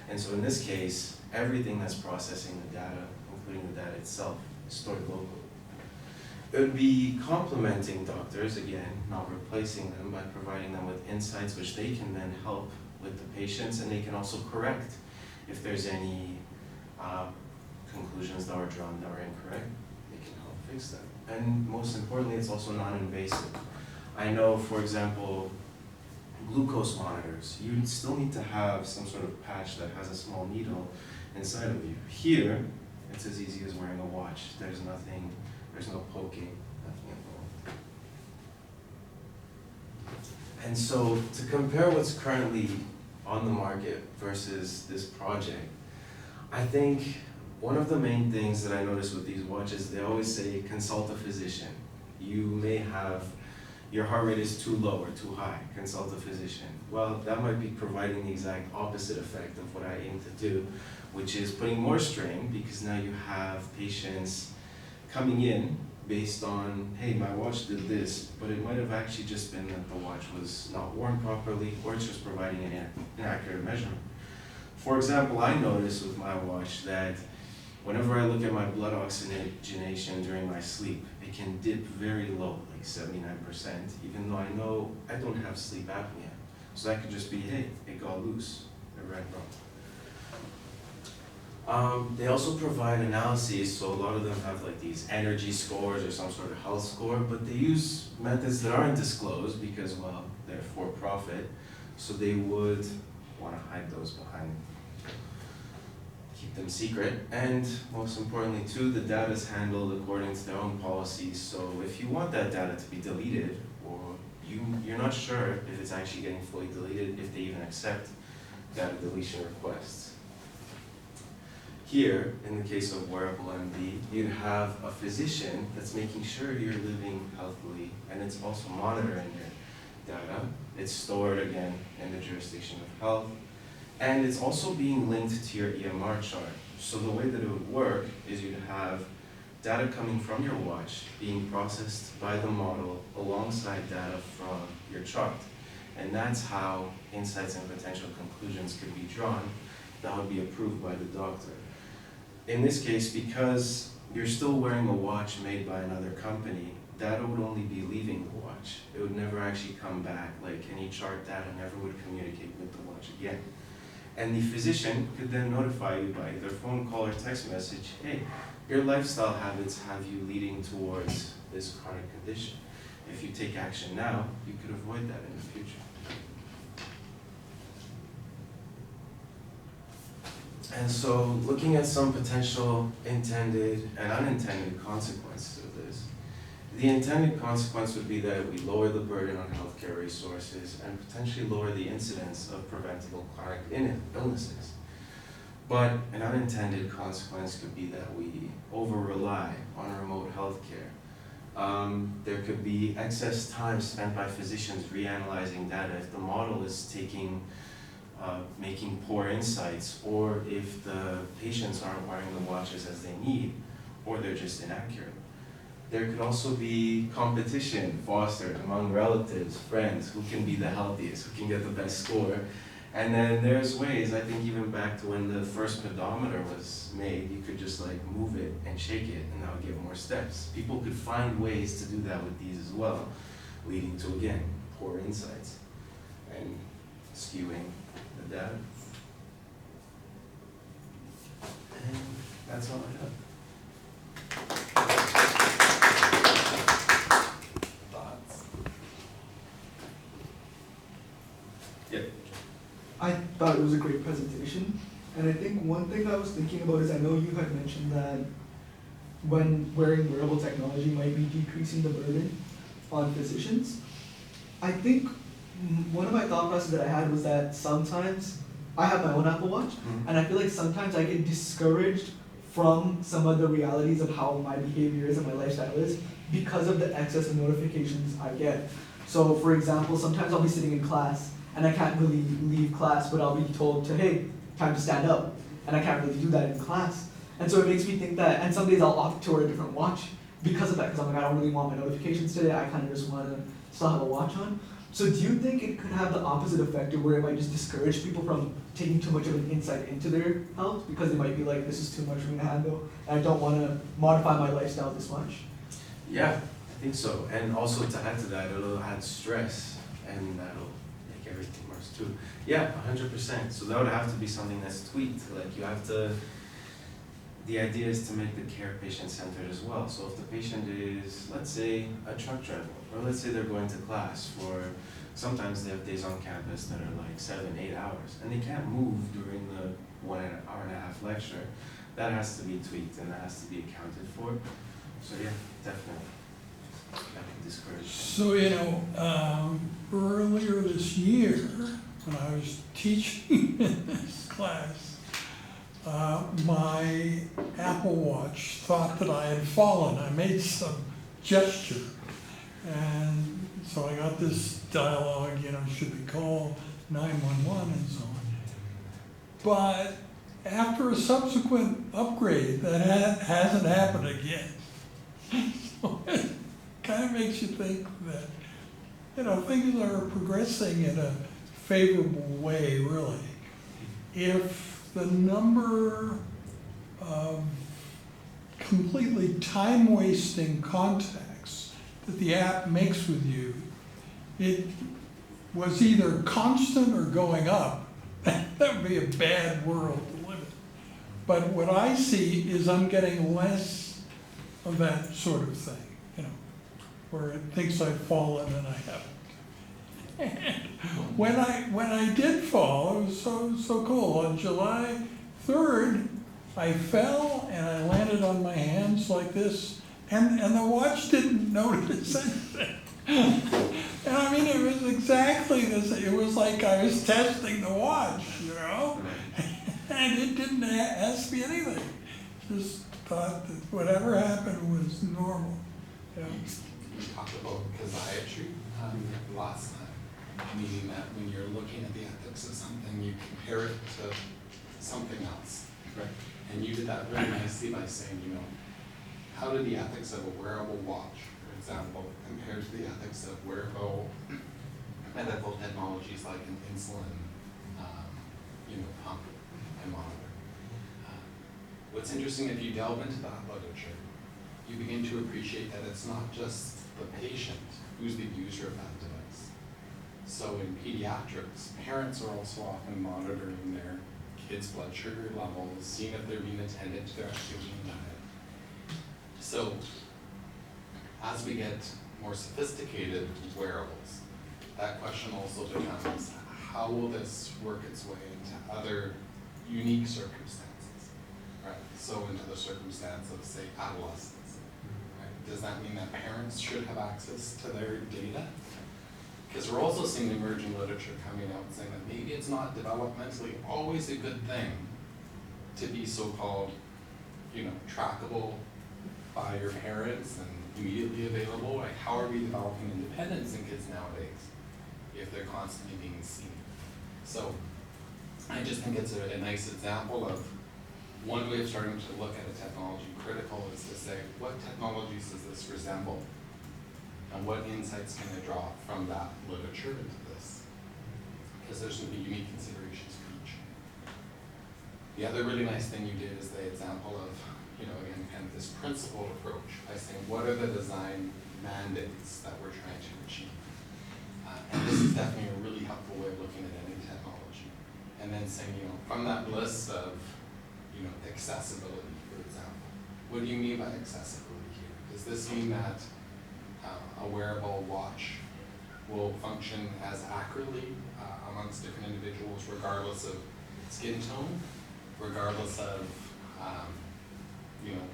And so in this case, everything that's processing the data, including the data itself, is stored locally. It would be complementing doctors, again, not replacing them, by providing them with insights which they can then help with the patients, and they can also correct if there's any conclusions that were drawn that were incorrect. They can help fix them. And most importantly, it's also non-invasive. I know, for example, glucose monitors, you still need to have some sort of patch that has a small needle inside of you. Here, it's as easy as wearing a watch. There's nothing, there's no poking, nothing involved. And so to compare what's currently on the market versus this project, I think one of the main things that I notice with these watches, they always say consult a physician. You may have, your heart rate is too low or too high, consult a physician. Well, that might be providing the exact opposite effect of what I aim to do, which is putting more strain, because now you have patients coming in based on, hey, my watch did this, but it might have actually just been that the watch was not worn properly, or it's just providing an inaccurate measurement. For example, I notice with my watch that whenever I look at my blood oxygenation during my sleep, it can dip very low, like 79%, even though I know I don't have sleep apnea. So that could just be, hey, it got loose, it ran wrong. They also provide analyses, so a lot of them have like these energy scores or some sort of health score, but they use methods that aren't disclosed because, well, they're for profit, so they would want to hide those behind, keep them secret. And most importantly too, the data is handled according to their own policies, so if you want that data to be deleted, or you're not sure if it's actually getting fully deleted, if they even accept data deletion requests. Here, in the case of Wearable MD, you have a physician that's making sure you're living healthily, and it's also monitoring your data. It's stored again in the jurisdiction of health, and it's also being linked to your EMR chart. So the way that it would work is you'd have data coming from your watch being processed by the model alongside data from your chart. And that's how insights and potential conclusions could be drawn that would be approved by the doctor. In this case, because you're still wearing a watch made by another company, data would only be leaving the watch. It would never actually come back, like any chart data never would communicate with the watch again. And the physician could then notify you by either phone call or text message, hey, your lifestyle habits have you leading towards this chronic condition. If you take action now, you could avoid that in the future. And so, looking at some potential intended and unintended consequences of this, the intended consequence would be that we lower the burden on healthcare resources and potentially lower the incidence of preventable chronic illnesses. But an unintended consequence could be that we over-rely on remote healthcare. There could be excess time spent by physicians reanalyzing data if the model is making poor insights, or if the patients aren't wearing the watches as they need, or they're just inaccurate. There could also be competition fostered among relatives, friends, who can be the healthiest, who can get the best score. And then there's ways, I think even back to when the first pedometer was made, you could just like move it and shake it and that would give more steps. People could find ways to do that with these as well, leading to, again, poor insights and skewing the data. And that's all I have. Thoughts? Yep. I thought it was a great presentation, and I think one thing I was thinking about is I know you had mentioned that when wearing wearable technology might be decreasing the burden on physicians. I think one of my thought processes that I had was that sometimes I have my own Apple Watch, and I feel like sometimes I get discouraged from some of the realities of how my behavior is and my lifestyle is because of the excess of notifications I get. So for example, sometimes I'll be sitting in class and I can't really leave class, but I'll be told to, hey, time to stand up. And I can't really do that in class. And so it makes me think that, and some days I'll opt to wear a different watch because of that, because I'm like, I don't really want my notifications today, I kind of just want to still have a watch on. So do you think it could have the opposite effect of where it might just discourage people from taking too much of an insight into their health because they might be like, this is too much for me to handle, and I don't want to modify my lifestyle this much? Yeah, I think so. And also to add to that, it'll add stress, and that'll make everything worse too. Yeah, 100%. So that would have to be something that's tweaked. Like you have to, the idea is to make the care patient-centered as well. So if the patient is, let's say, a truck driver, or let's say they're going to class for, sometimes they have days on campus that are like 7-8 hours, and they can't move during the 1 hour and a half lecture. That has to be tweaked and that has to be accounted for. So yeah, definitely. That can discourage them. So, earlier this year, when I was teaching in this class, my Apple Watch thought that I had fallen. I made some gesture. And so I got this dialogue, should we call 911 and so on. But after a subsequent upgrade, that hasn't happened again. So it kind of makes you think that, things are progressing in a favorable way, really. If the number of completely time-wasting contacts that the app makes with you, it was either constant or going up, that would be a bad world to live in. But what I see is I'm getting less of that sort of thing, where it thinks I've fallen and I haven't. And when I did fall, it was so cool. On July 3rd, I fell and I landed on my hands like this, and the watch didn't notice anything. And I mean, it was exactly the same. It was like I was testing the watch, and it didn't ask me anything. Just thought that whatever happened was normal. We talked about physiatry last time, meaning that when you're looking at the ethics of something, you compare it to something else. Right. And you did that really nicely by saying, how do the ethics of a wearable watch, for example, compare to the ethics of wearable medical technologies like an insulin, pump and monitor. What's interesting, if you delve into that literature, you begin to appreciate that it's not just the patient who's the user of that device. So in pediatrics, parents are also often monitoring their kids' blood sugar levels, seeing if they're being attended to their activity and diet. So as we get more sophisticated wearables, that question also becomes, how will this work its way into other unique circumstances, right? So into the circumstance of, say, adolescence, right? Does that mean that parents should have access to their data? Because we're also seeing emerging literature coming out saying that maybe it's not developmentally always a good thing to be so-called, trackable by your parents and immediately available. Like, how are we developing independence in kids nowadays if they're constantly being seen? So I just think it's a nice example of one way of starting to look at a technology critical is to say, what technologies does this resemble? And what insights can I draw from that literature into this? Because there's going to be unique considerations for each. The other really nice thing you did is the example of, again, kind of this principled approach by saying, what are the design mandates that we're trying to achieve? And this is definitely a really helpful way of looking at any technology. And then saying, from that list of, accessibility, for example, what do you mean by accessibility here? Does this mean that a wearable watch will function as accurately amongst different individuals, regardless of skin tone, regardless of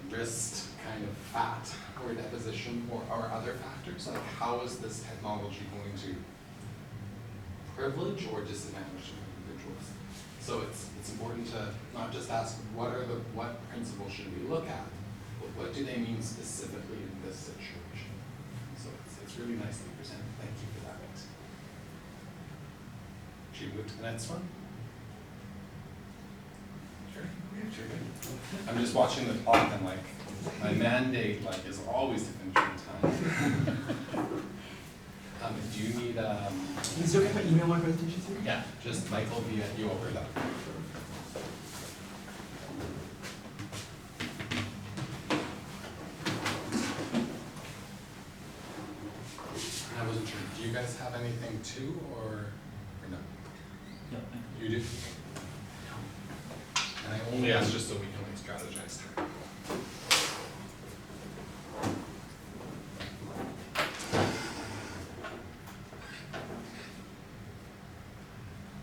wrist kind of fat or deposition or other factors? Like, how is this technology going to privilege or disadvantage individuals? So it's important to not just ask what principles should we look at, but what do they mean specifically in this situation? So it's really nicely presented. Thank you for that. Should we move to the next one? Sure. Good. I'm just watching the clock and my mandate is always to finish on time. Do you need Is it okay if I email my presentation to you? Yeah, just Michael will be at you over that. I wasn't sure. Do you guys have anything too, or no? Yeah. You do? And I only asked just so we can strategize time.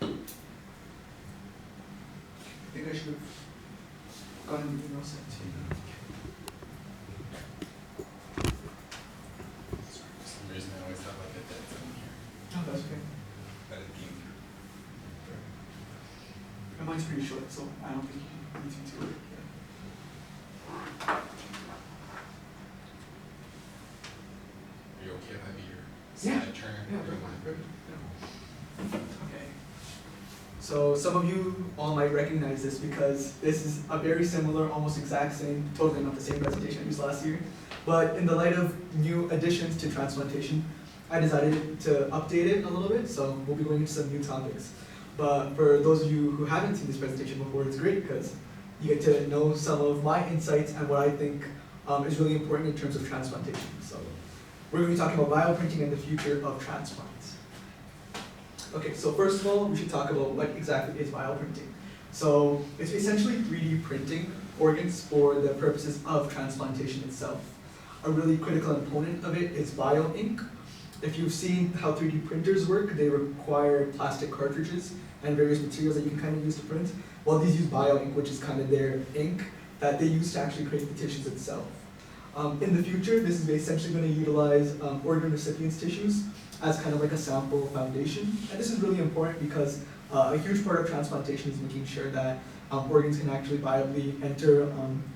I think I should have gotten an email sent to you. Sorry, for some reason I always have a dead zone here. Oh, that's okay. that it came through. And mine's pretty short, so I don't think you need to do it. Are you okay if I be your Yeah. slide turner? Yeah, during very my- good. Okay. So some of you all might recognize this because this is a very similar, almost exact same, totally not the same presentation I used last year. But in the light of new additions to transplantation, I decided to update it a little bit, so we'll be going into some new topics. But for those of you who haven't seen this presentation before, it's great because you get to know some of my insights and what I think is really important in terms of transplantation. So we're going to be talking about bioprinting and the future of transplants. Okay, so first of all, we should talk about what exactly is bioprinting. So it's essentially 3D printing organs for the purposes of transplantation itself. A really critical component of it is bioink. If you've seen how 3D printers work, they require plastic cartridges and various materials that you can kind of use to print. Well, these use bioink, which is kind of their ink that they use to actually create the tissues itself. In the future, this is essentially going to utilize organ recipients' tissues as kind of like a sample foundation. And this is really important because a huge part of transplantation is making sure that organs can actually viably enter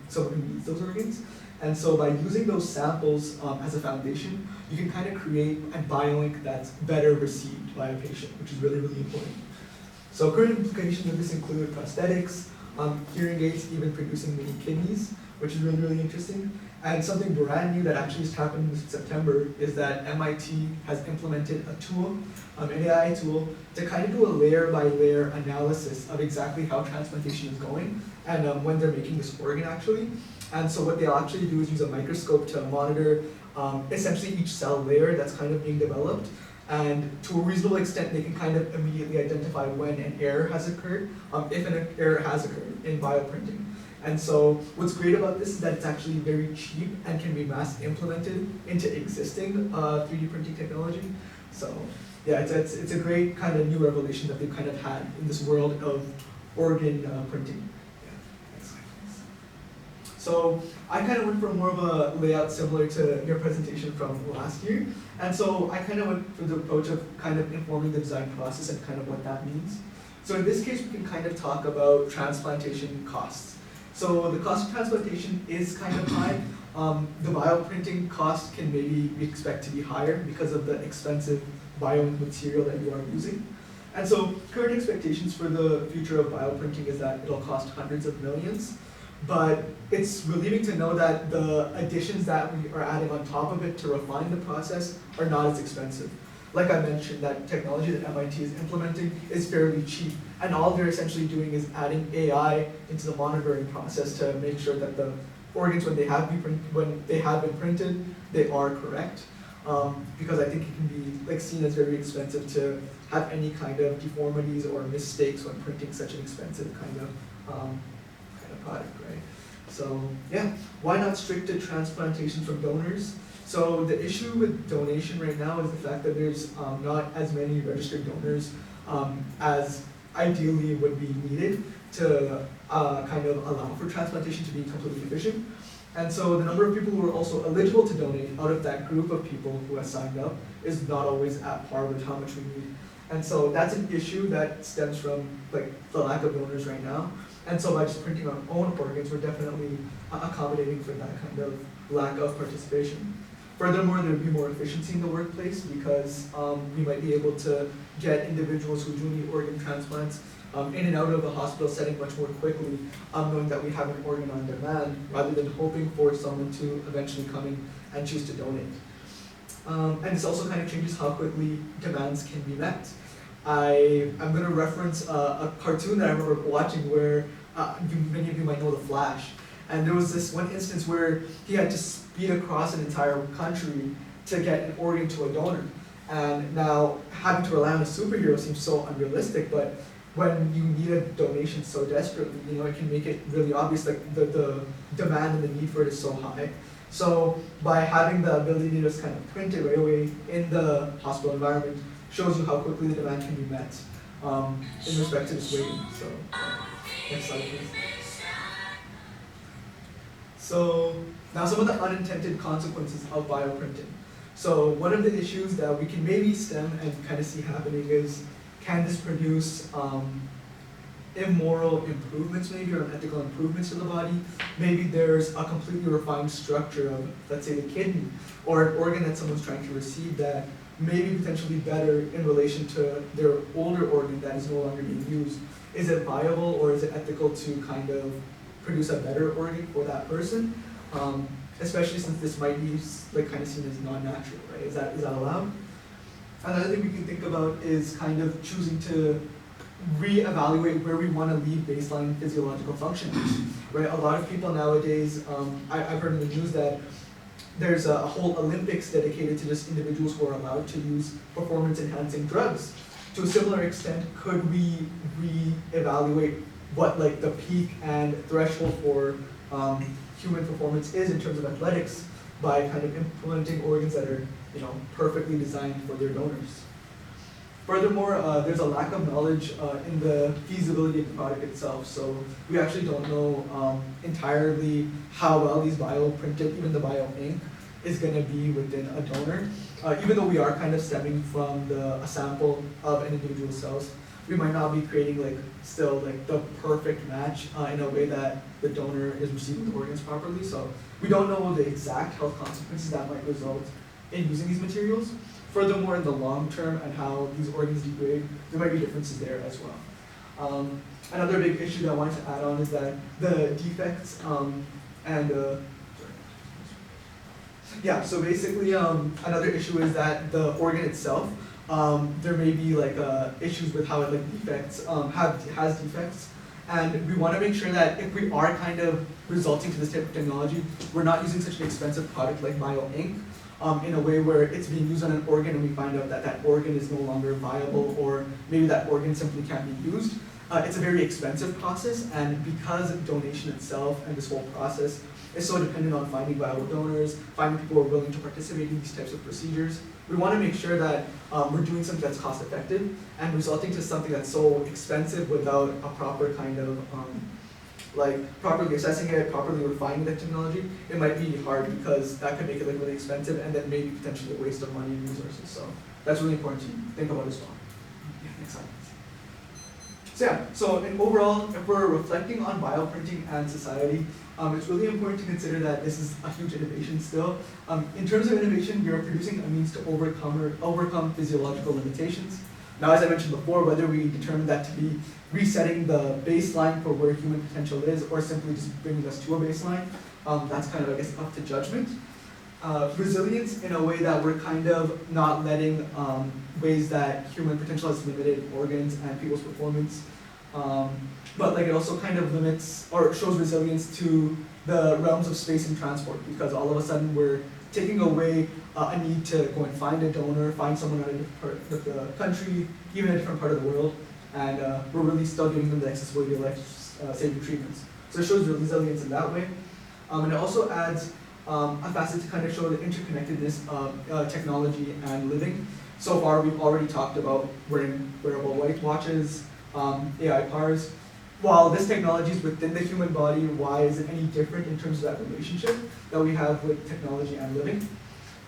someone who needs those organs. And so by using those samples as a foundation, you can kind of create a bioink that's better received by a patient, which is really, really important. So current implications of this include prosthetics, hearing aids, even producing mini kidneys, which is really, really interesting. And something brand new that actually just happened in September is that MIT has implemented a tool, an AI tool, to kind of do a layer by layer analysis of exactly how transplantation is going and when they're making this organ actually. And so what they'll actually do is use a microscope to monitor essentially each cell layer that's kind of being developed. And to a reasonable extent, they can kind of immediately identify when an error has occurred, if an error has occurred in bioprinting. And so what's great about this is that it's actually very cheap and can be mass implemented into existing 3D printing technology. So yeah, it's a great kind of new revelation that they've kind of had in this world of organ printing. Yeah, next slide, please. So I kind of went for more of a layout similar to your presentation from last year. And so I kind of went for the approach of kind of informing the design process and kind of what that means. So in this case, we can kind of talk about transplantation costs. So the cost of transplantation is kind of high. The bioprinting cost can maybe be expected to be higher because of the expensive biomaterial that you are using. And so current expectations for the future of bioprinting is that it'll cost hundreds of millions. But it's relieving to know that the additions that we are adding on top of it to refine the process are not as expensive. Like I mentioned, that technology that MIT is implementing is fairly cheap, and all they're essentially doing is adding AI into the monitoring process to make sure that the organs, when they have been printed, they are correct. Because I think it can be seen as very expensive to have any kind of deformities or mistakes when printing such an expensive kind of product, right? So yeah, why not stricter transplantation from donors? So the issue with donation right now is the fact that there's not as many registered donors as ideally would be needed to kind of allow for transplantation to be completely efficient. And so the number of people who are also eligible to donate out of that group of people who have signed up is not always at par with how much we need. And so that's an issue that stems from the lack of donors right now. And so by just printing our own organs, we're definitely accommodating for that kind of lack of participation. Furthermore, there would be more efficiency in the workplace because we might be able to get individuals who do need organ transplants in and out of the hospital setting much more quickly, knowing that we have an organ on demand, rather than hoping for someone to eventually come in and choose to donate. And this also kind of changes how quickly demands can be met. I'm going to reference a cartoon that I remember watching where many of you might know The Flash. And there was this one instance where he had to speed across an entire country to get an organ to a donor. And now having to rely on a superhero seems so unrealistic, but when you need a donation so desperately, it can make it really obvious the demand and the need for it is so high. So by having the ability to just kind of print it right away in the hospital environment shows you how quickly the demand can be met in respect to this waiting. So next slide, please. So now some of the unintended consequences of bioprinting. So one of the issues that we can maybe stem and kind of see happening is, can this produce immoral improvements maybe, or unethical improvements to the body? Maybe there's a completely refined structure of, let's say, the kidney, or an organ that someone's trying to receive that may be potentially better in relation to their older organ that is no longer being used. Is it viable, or is it ethical to kind of produce a better organ for that person? Especially since this might be like kind of seen as non-natural, right? Is that allowed? Another thing we can think about is kind of choosing to reevaluate where we want to leave baseline physiological functions, right? A lot of people nowadays, I've heard in the news that there's a whole Olympics dedicated to just individuals who are allowed to use performance-enhancing drugs. To a similar extent, could we reevaluate what like the peak and threshold for human performance is in terms of athletics by kind of implementing organs that are, perfectly designed for their donors? Furthermore, there's a lack of knowledge in the feasibility of the product itself. So we actually don't know entirely how well these bioprinted, even the bio ink, is going to be within a donor. Even though we are kind of stemming from a sample of an individual's cells, we might not be creating still the perfect match in a way that the donor is receiving the organs properly. So we don't know the exact health consequences that might result in using these materials. Furthermore, in the long term and how these organs degrade, there might be differences there as well. Another big issue that I wanted to add on is that the defects so basically another issue is that the organ itself, there may be issues with how it has defects. And we want to make sure that if we are kind of resulting to this type of technology, we're not using such an expensive product like bio ink in a way where it's being used on an organ and we find out that that organ is no longer viable, or maybe that organ simply can't be used. It's a very expensive process, and because donation itself and this whole process is so dependent on finding viable donors, finding people who are willing to participate in these types of procedures, we want to make sure that we're doing something that's cost effective and resulting to something that's so expensive without a proper kind of properly assessing it, properly refining the technology. It might be hard because that could make it really expensive and then maybe potentially a waste of money and resources. So that's really important to think about as well. Yeah, next slide. So in overall, if we're reflecting on bioprinting and society, it's really important to consider that this is a huge innovation still. In terms of innovation, we are producing a means to overcome physiological limitations. Now, as I mentioned before, whether we determine that to be resetting the baseline for where human potential is, or simply just bringing us to a baseline, that's kind of, I guess, up to judgment. Resilience in a way that we're kind of not letting ways that human potential has limited organs and people's performance. But it also kind of limits or shows resilience to the realms of space and transport, because all of a sudden we're taking away a need to go and find a donor, find someone out of a different part of the country, even a different part of the world, and we're really still giving them the accessibility of life-saving treatments. So it shows resilience in that way. And it also adds a facet to kind of show the interconnectedness of technology and living. So far, we've already talked about wearing wearable watches, AI cars. While this technology is within the human body, why is it any different in terms of that relationship that we have with technology and living?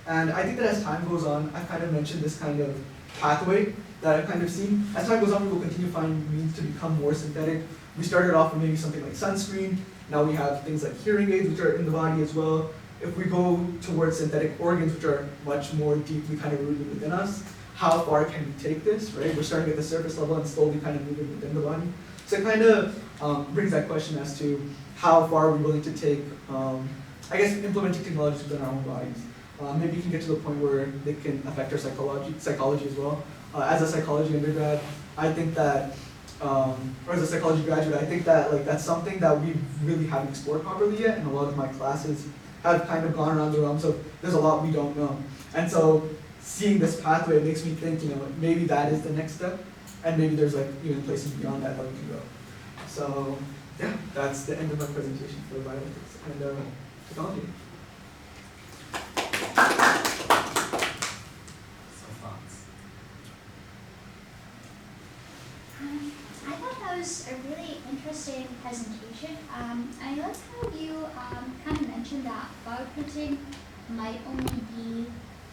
And I think that as time goes on, I've kind of mentioned this kind of pathway that I've kind of seen. As time goes on, we will continue to find means to become more synthetic. We started off with maybe something like sunscreen. Now we have things like hearing aids, which are in the body as well. If we go towards synthetic organs, which are much more deeply kind of rooted within us, how far can we take this, right? We're starting at the surface level and slowly kind of moving within the body. So it kind of brings that question as to how far are we willing to take, I guess, implementing technologies within our own bodies. Maybe you can get to the point where they can affect our psychology as well. As a psychology undergrad, I think that, or as a psychology graduate, I think that that's something that we really haven't explored properly yet, and a lot of my classes have kind of gone around the realms of there's a lot we don't know. And so seeing this pathway makes me think, maybe that is the next step, and maybe there's even places beyond that we can go. So yeah, that's the end of my presentation for bioethics and technology. So thoughts? I thought that was a really interesting presentation. I like how you kind of mentioned that bioprinting might only be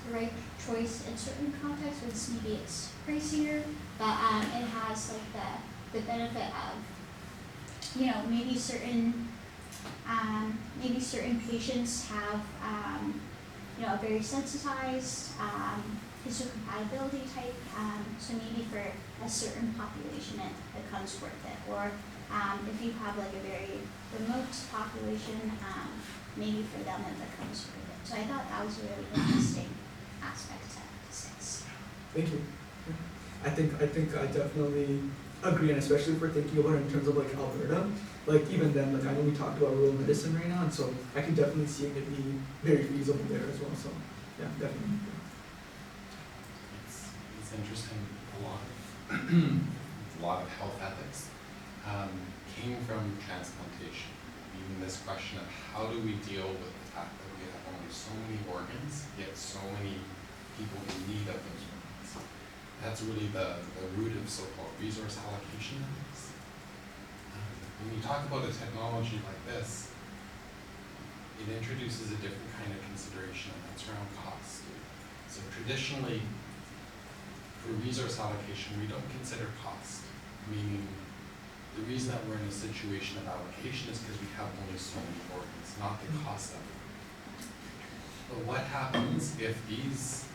the right choice in certain contexts, when maybe it's pricier, but it has like the benefit of, you know, maybe certain patients have, you know, a very sensitized histocompatibility type, so maybe for a certain population it becomes worth it. Or if you have like a very remote population, maybe for them it becomes worth it. So I thought that was a really interesting aspect to discuss. Thank you. I think I definitely agree, and especially if we're thinking about it in terms of like Alberta, like even then, like I know we talked about rural medicine right now, and so I can definitely see it be very feasible there as well. So yeah, definitely. It's interesting. A lot of health ethics came from transplantation. Even this question of how do we deal with the fact that we have only so many organs, yet so many people in need of those organs. That's really the root of so-called resource allocation ethics. When you talk about a technology like this, it introduces a different kind of consideration, and that's around cost. So traditionally, for resource allocation, we don't consider cost, meaning the reason that we're in a situation of allocation is because we have only so many organs, not the cost of it. But what happens if these,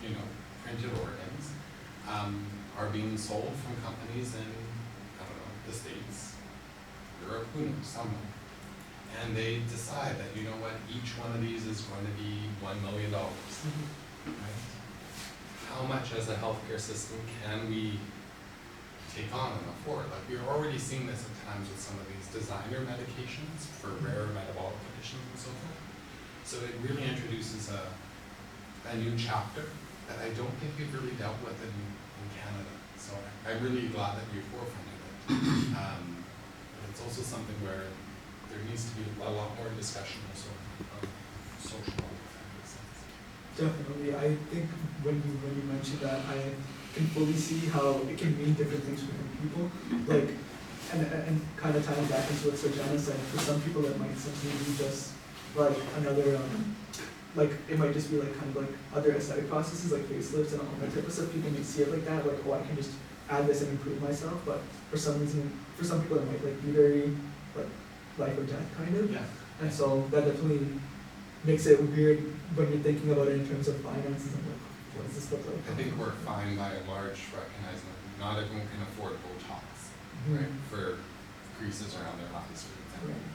you know, printed organs are being sold from companies in, I don't know, the States, Europe, who knows, somewhere, and they decide that, you know what, each one of these is going to be $1 million, right? How much as a healthcare system can we take on and afford? Like, we're already seeing this at times with some of these designer medications for rare metabolic conditions and so forth. So it really introduces a new chapter that I don't think we've really dealt with in Canada. So I'm really glad that you're forefront of it. But it's also something where there needs to be a lot more discussion also of social health. Definitely. I think when you mentioned that, I can fully see how it can mean different things for different people. Like, and kind of tying back into what Sarjana said, for some people that might simply be just like another, like it might just be like kind of like other aesthetic processes like facelifts and all that type of stuff. People may see it like that, like, oh, I can just add this and improve myself. But for some reason, for some people it might like be very like life or death kind of. Yeah. And so that definitely makes it weird when you're thinking about it in terms of finances and like, what does this look like? I think we're fine by and large recognizing that not everyone can afford Botox, right, for creases around their eyes, for example. Right.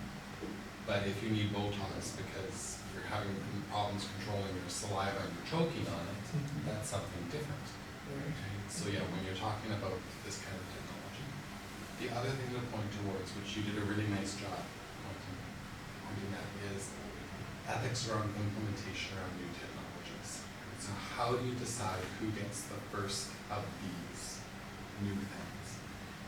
But if you need Botox because you're having problems controlling your saliva and you're choking on it, that's something different. Right. Okay? So yeah, when you're talking about this kind of technology, the other thing to point towards, which you did a really nice job pointing at, is ethics around implementation around new technologies. So how do you decide who gets the first of these new things?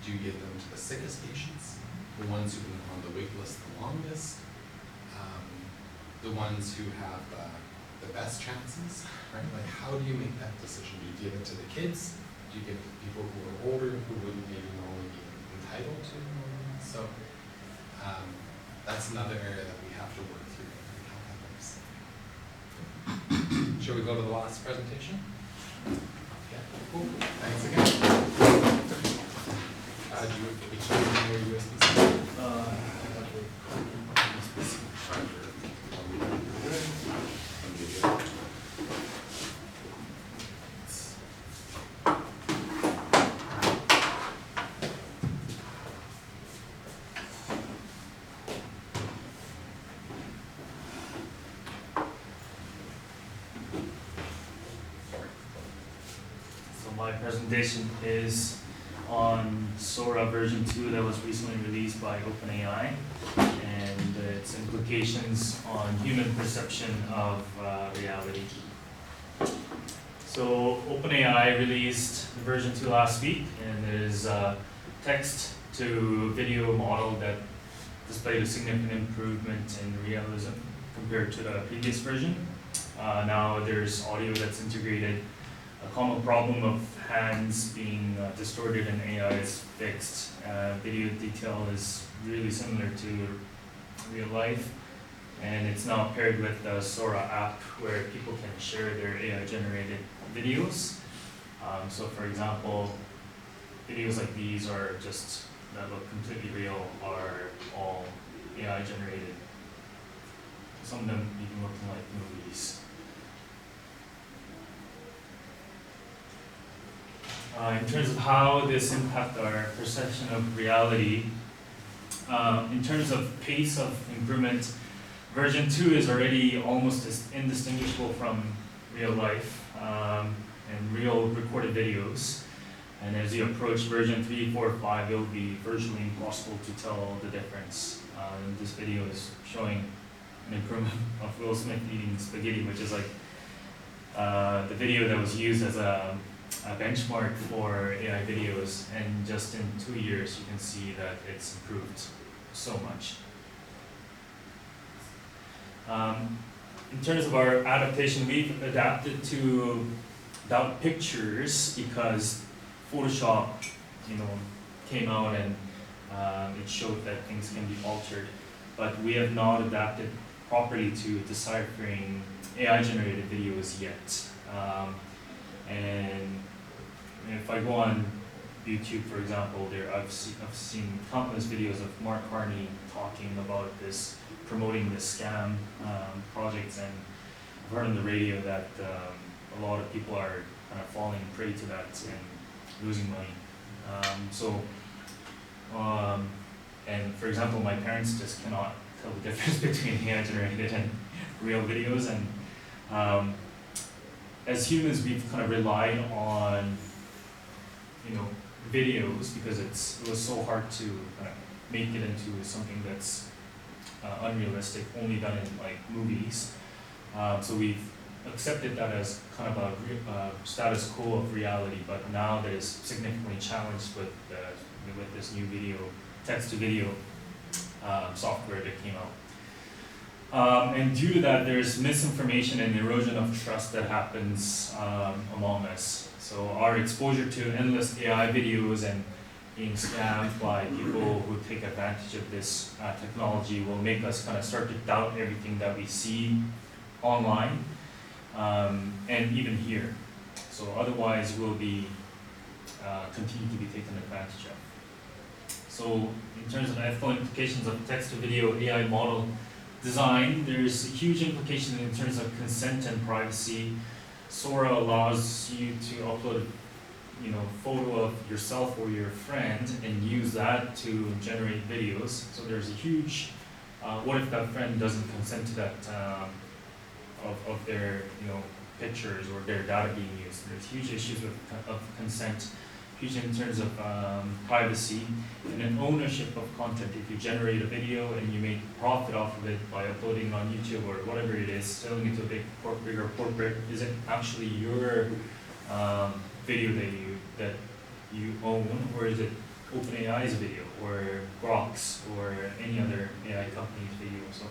Do you give them to the sickest patients, the ones who've been on the wait list the longest, the ones who have the best chances, right? Like, how do you make that decision? Do you give it to the kids? Do you give it to people who are older who wouldn't maybe normally be entitled to? So that's another area that we have to work through. Shall we go to the last presentation? Yeah, cool. Thanks again. Do you want to show your USB? My presentation is on Sora version 2 that was recently released by OpenAI and its implications on human perception of reality. So OpenAI released version 2 last week, and there's a text to video model that displayed a significant improvement in realism compared to the previous version. Now there's audio that's integrated. A common problem of hands being distorted in AI is fixed. Video detail is really similar to real life. And it's now paired with the Sora app where people can share their AI-generated videos. So for example, videos like these are just, that look completely real, are all AI-generated. Some of them even looking like movies. In terms of how this impacts our perception of reality, in terms of pace of improvement, version 2 is already almost indistinguishable from real life and real recorded videos. And as you approach version 3, 4, 5, it will be virtually impossible to tell the difference. This video is showing an improvement of Will Smith eating spaghetti, which is like the video that was used as a benchmark for AI videos, and just in 2 years you can see that it's improved so much. In terms of our adaptation, we've adapted to without pictures because Photoshop, came out and it showed that things can be altered, but we have not adapted properly to deciphering AI-generated videos yet. And if I go on YouTube, for example, I've seen countless videos of Mark Carney talking about this, promoting this scam projects, and I've heard on the radio that a lot of people are kind of falling prey to that and losing money. And for example, my parents just cannot tell the difference between AI-generated and real videos, and as humans, we've kind of relied on, videos because it was so hard to kind of make it into something that's unrealistic, only done in like movies. So we've accepted that as kind of a status quo of reality, but now that is significantly challenged with this new text-to-video software that came out. And due to that, there's misinformation and erosion of trust that happens among us. So our exposure to endless AI videos and being scammed by people who take advantage of this technology will make us kind of start to doubt everything that we see online and even here. So otherwise we'll be continue to be taken advantage of. So in terms of ethical implications of text-to-video AI model design, there's huge implications in terms of consent and privacy. Sora allows you to upload photo of yourself or your friend and use that to generate videos. So there's a huge, what if that friend doesn't consent to that, of their pictures or their data being used? There's huge issues of consent, huge in terms of privacy, and then ownership of content. If you generate a video and you make profit off of it by uploading on YouTube or whatever it is, selling it to a bigger corporate, is it actually your video that you own, or is it OpenAI's video, or Grok's, or any other AI company's video? So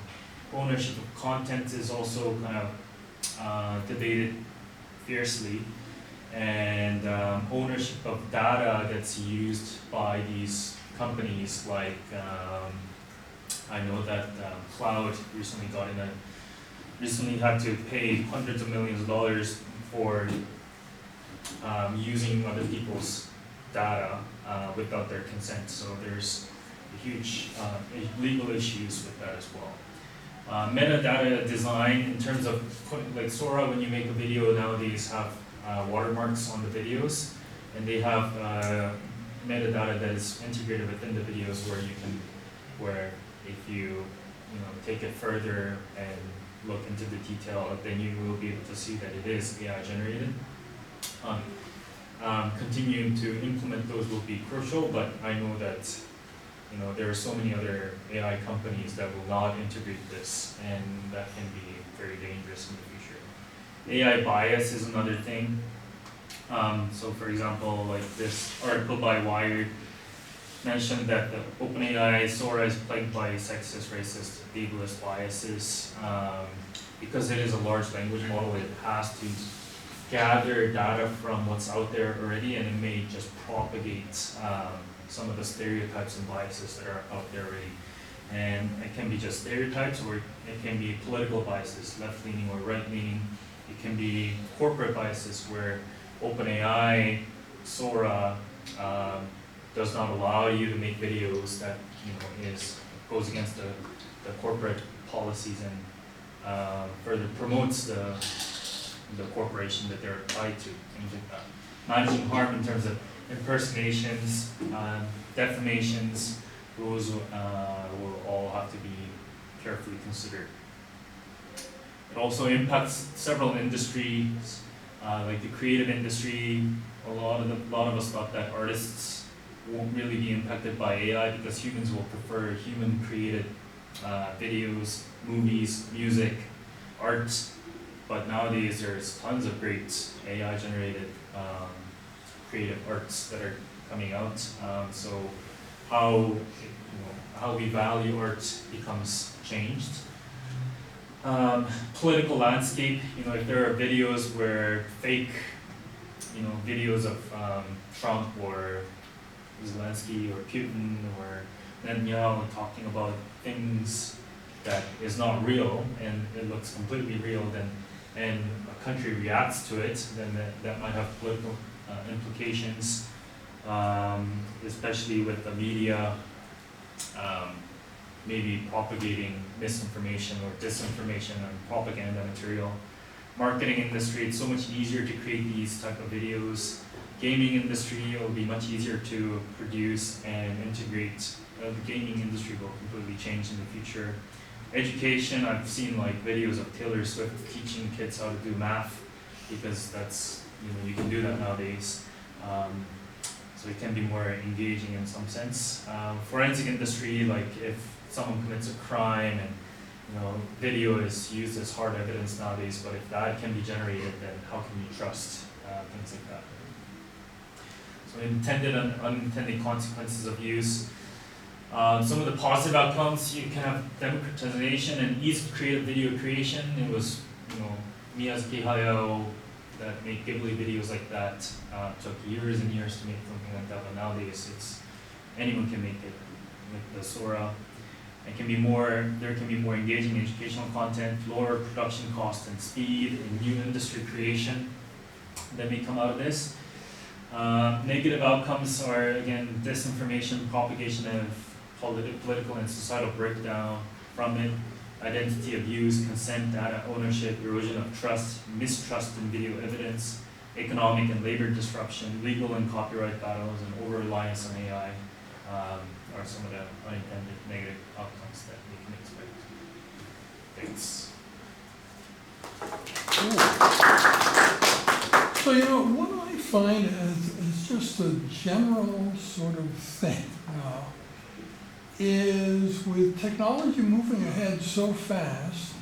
ownership of content is also kind of debated fiercely, and ownership of data that's used by these companies. Like I know that Cloud recently had to pay hundreds of millions of dollars for using other people's data without their consent. So there's huge legal issues with that as well. Metadata design, in terms of like Sora, when you make a video nowadays, have watermarks on the videos, and they have metadata that is integrated within the videos where if you take it further and look into the detail, then you will be able to see that it is AI generated. Continuing to implement those will be crucial, but I know that there are so many other AI companies that will not integrate this, and that can be very dangerous in the future. AI bias is another thing. So for example, like this article by Wired mentioned that the OpenAI Sora is plagued by sexist, racist, ableist biases. Because it is a large language model, it has to gather data from what's out there already, and it may just propagate some of the stereotypes and biases that are out there already. And it can be just stereotypes, or it can be political biases, left-leaning or right-leaning. It can be corporate biases where OpenAI, Sora, does not allow you to make videos that goes against the corporate policies and further promotes the corporation that they're tied to, things like that. Managing harm in terms of impersonations, defamations, those will all have to be carefully considered. It also impacts several industries, like the creative industry. A lot of us thought that artists won't really be impacted by AI because humans will prefer human-created videos, movies, music, art. But nowadays there's tons of great AI-generated creative arts that are coming out. So how we value art becomes changed. Political landscape, if there are videos where fake, videos of Trump or Zelensky or Putin or Netanyahu talking about things that is not real and it looks completely real, and a country reacts to it, then that might have political implications, especially with the media maybe propagating misinformation or disinformation and propaganda material. Marketing industry, it's so much easier to create these type of videos. Gaming industry, it will be much easier to produce and integrate. The gaming industry will completely change in the future. Education, I've seen like videos of Taylor Swift teaching kids how to do math, because that's, you can do that nowadays. So it can be more engaging in some sense. Forensic industry, like if someone commits a crime and video is used as hard evidence nowadays, but if that can be generated, then how can you trust things like that? So intended and unintended consequences of use. Some of the positive outcomes, you can have democratization and ease of creative video creation. It was, Miyazaki Hayao that made Ghibli videos like that. Took years and years to make something like that, but nowadays anyone can make it with the Sora. There can be more engaging educational content, lower production cost and speed, and new industry creation that may come out of this. Negative outcomes are, again, disinformation, propagation of political and societal breakdown from it, identity abuse, consent, data ownership, erosion of trust, mistrust in video evidence, economic and labor disruption, legal and copyright battles, and over-reliance on AI are some of the unintended negative outcomes that we can expect. Thanks. So, what I find is just a general sort of thing is with technology moving ahead so fast,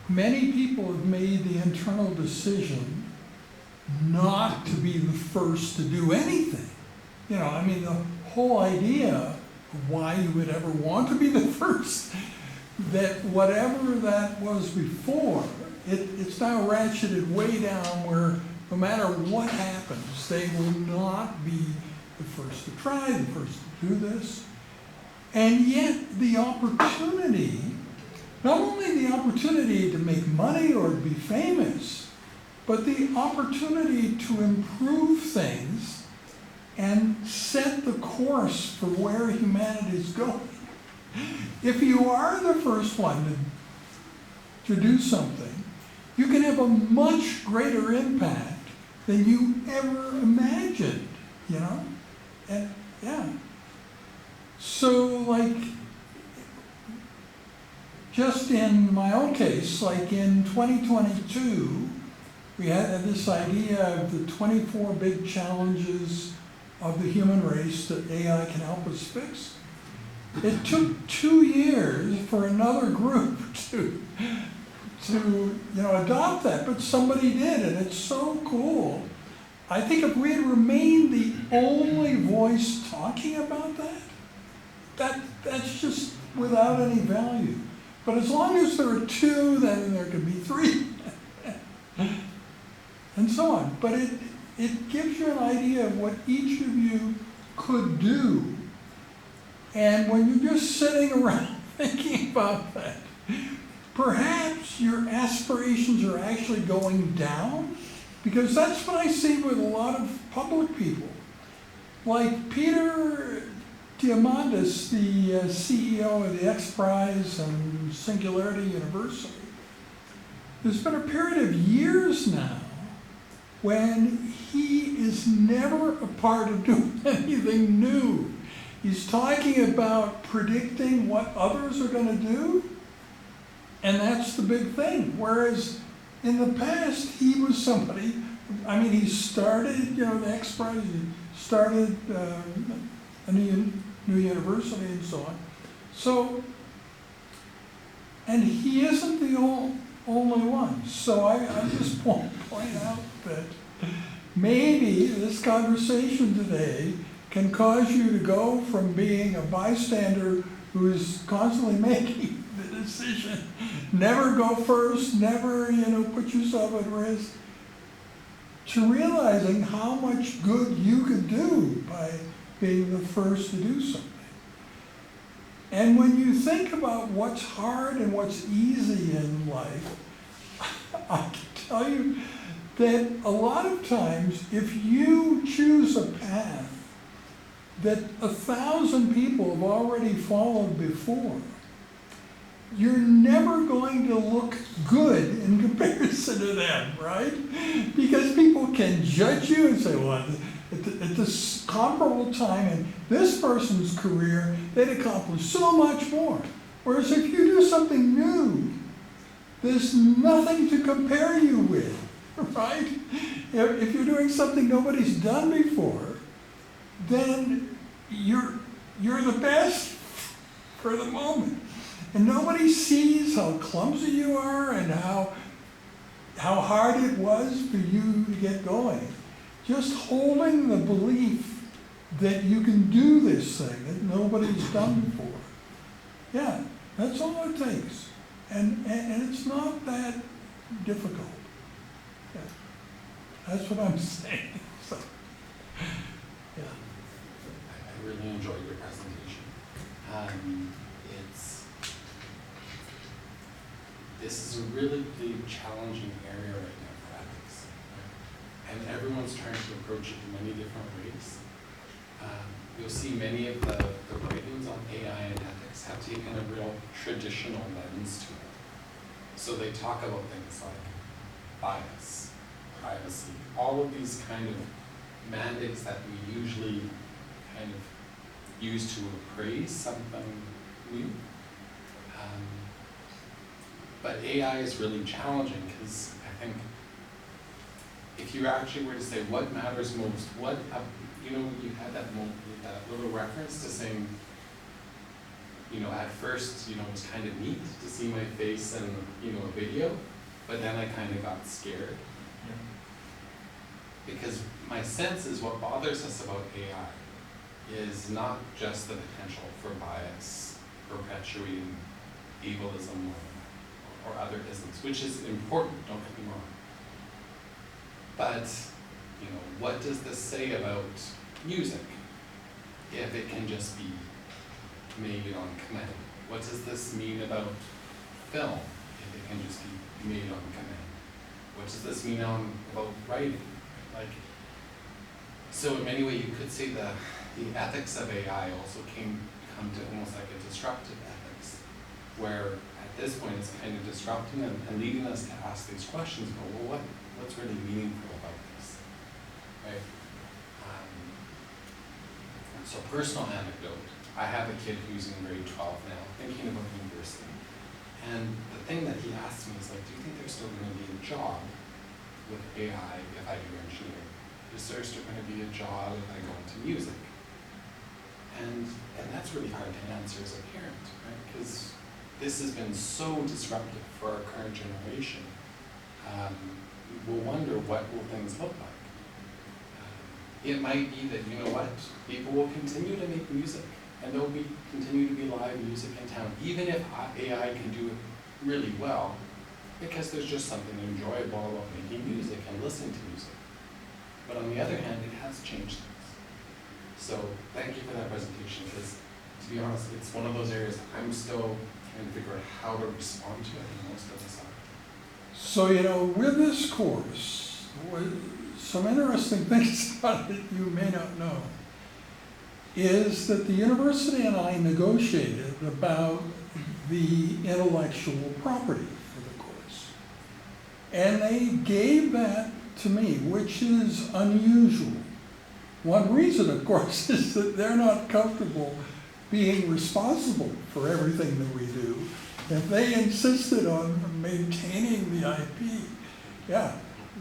many people have made the internal decision not to be the first to do anything. The whole idea of why you would ever want to be the first, that whatever that was before, it's now ratcheted way down where no matter what happens, they will not be the first to try, the first to do this. And yet the opportunity, not only the opportunity to make money or to be famous, but the opportunity to improve things and set the course for where humanity is going. If you are the first one to do something, you can have a much greater impact than you ever imagined, And yeah. So just in my own case, in 2022, we had this idea of the 24 big challenges of the human race that AI can help us fix. It took 2 years for another group to adopt that, but somebody did, and it's so cool. I think if we had remained the only voice talking about that's just without any value. But as long as there are 2, then there could be 3, and so on. But it gives you an idea of what each of you could do. And when you're just sitting around thinking about that, perhaps your aspirations are actually going down, because that's what I see with a lot of public people. Like Peter Diamandis, the CEO of the X Prize and Singularity University. There's been a period of years now when he is never a part of doing anything new. He's talking about predicting what others are going to do, and that's the big thing. Whereas in the past, he was somebody, I mean, he started, the X Prize, he started a new university and so on. So, and he isn't the only one. So I just point out that maybe this conversation today can cause you to go from being a bystander who is constantly making the decision, never go first, never, put yourself at risk, to realizing how much good you could do by being the first to do something. And when you think about what's hard and what's easy in life, I can tell you that a lot of times, if you choose a path that 1,000 people have already followed before, you're never going to look good in comparison to them, right? Because people can judge you and say, well, at this comparable time in this person's career, they'd accomplished so much more. Whereas if you do something new, there's nothing to compare you with, right? If you're doing something nobody's done before, then you're the best for the moment. And nobody sees how clumsy you are and how hard it was for you to get going. Just holding the belief that you can do this thing that nobody's done before. Yeah, that's all it takes. And it's not that difficult. Yeah. That's what I'm saying. So, yeah. I really enjoyed your presentation. This is a really big, challenging area right now for ethics. Right? And everyone's trying to approach it in many different ways. You'll see many of the writings on AI and ethics have taken a real traditional lens to it. So they talk about things like bias, privacy, all of these kind of mandates that we usually kind of use to appraise something new. But AI is really challenging because I think if you actually were to say what matters most, you had that little reference to saying, at first, it was kind of neat to see my face in, a video, but then I kind of got scared. Because my sense is what bothers us about AI is not just the potential for bias, perpetuating ableism or other isms, which is important, don't get me wrong. But, what does this say about music if it can just be made on command? What does this mean about film if it can just be made on command? What does this mean about writing? So in many ways you could say the ethics of AI also come to almost like a disruptive ethics, where at this point it's kind of disrupting and leading us to ask these questions about, well, what's really meaningful about this, right? So personal anecdote, I have a kid who's in grade 12 now, thinking about university. And the thing that he asked me is do you think there's still going to be a job with AI if I do engineering? Is there still going to be a job if I go into music? And that's really hard to answer as a parent, right? Because this has been so disruptive for our current generation. We'll wonder what will things look like. It might be that, people will continue to make music and there'll continue to be live music in town, even if AI can do it really well, because there's just something enjoyable about making music and listening to music. But on the other hand, it has changed things. So thank you for that presentation, because to be honest, it's one of those areas I'm still trying to figure out how to respond to it, and most of us are. So, you know, with this course, some interesting things about it you may not know is that the university and I negotiated about the intellectual property for the course. And they gave that to me, which is unusual. One reason, of course, is that they're not comfortable being responsible for everything that we do. If they insisted on maintaining the IP, yeah.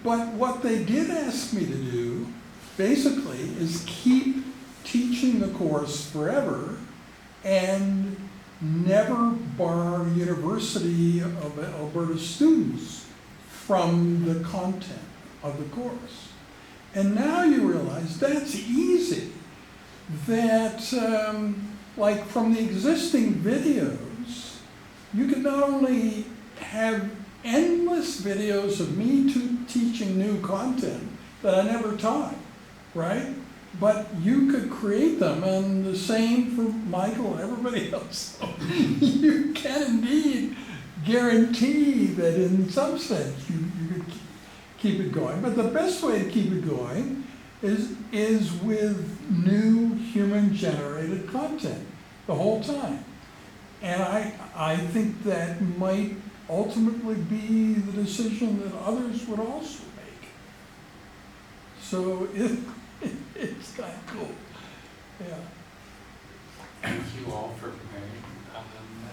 But what they did ask me to do, basically, is keep teaching the course forever and never bar University of Alberta students from the content of the course. And now you realize that's easy. That, like from the existing videos, you can not only have endless videos of me teaching new content that I never taught, right? But you could create them, and the same for Michael and everybody else. So you can indeed guarantee that in some sense you could keep it going. But the best way to keep it going is with new human-generated content the whole time. And I think that might ultimately be the decision that others would also make. So it's kind of cool, yeah. Thank you all for preparing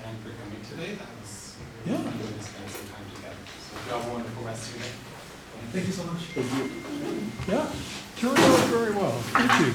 and for coming today. That was Yeah. really fun to spend some time together. So you have a wonderful rest of your day. Thank you so much. Yeah, turned out very well, thank you.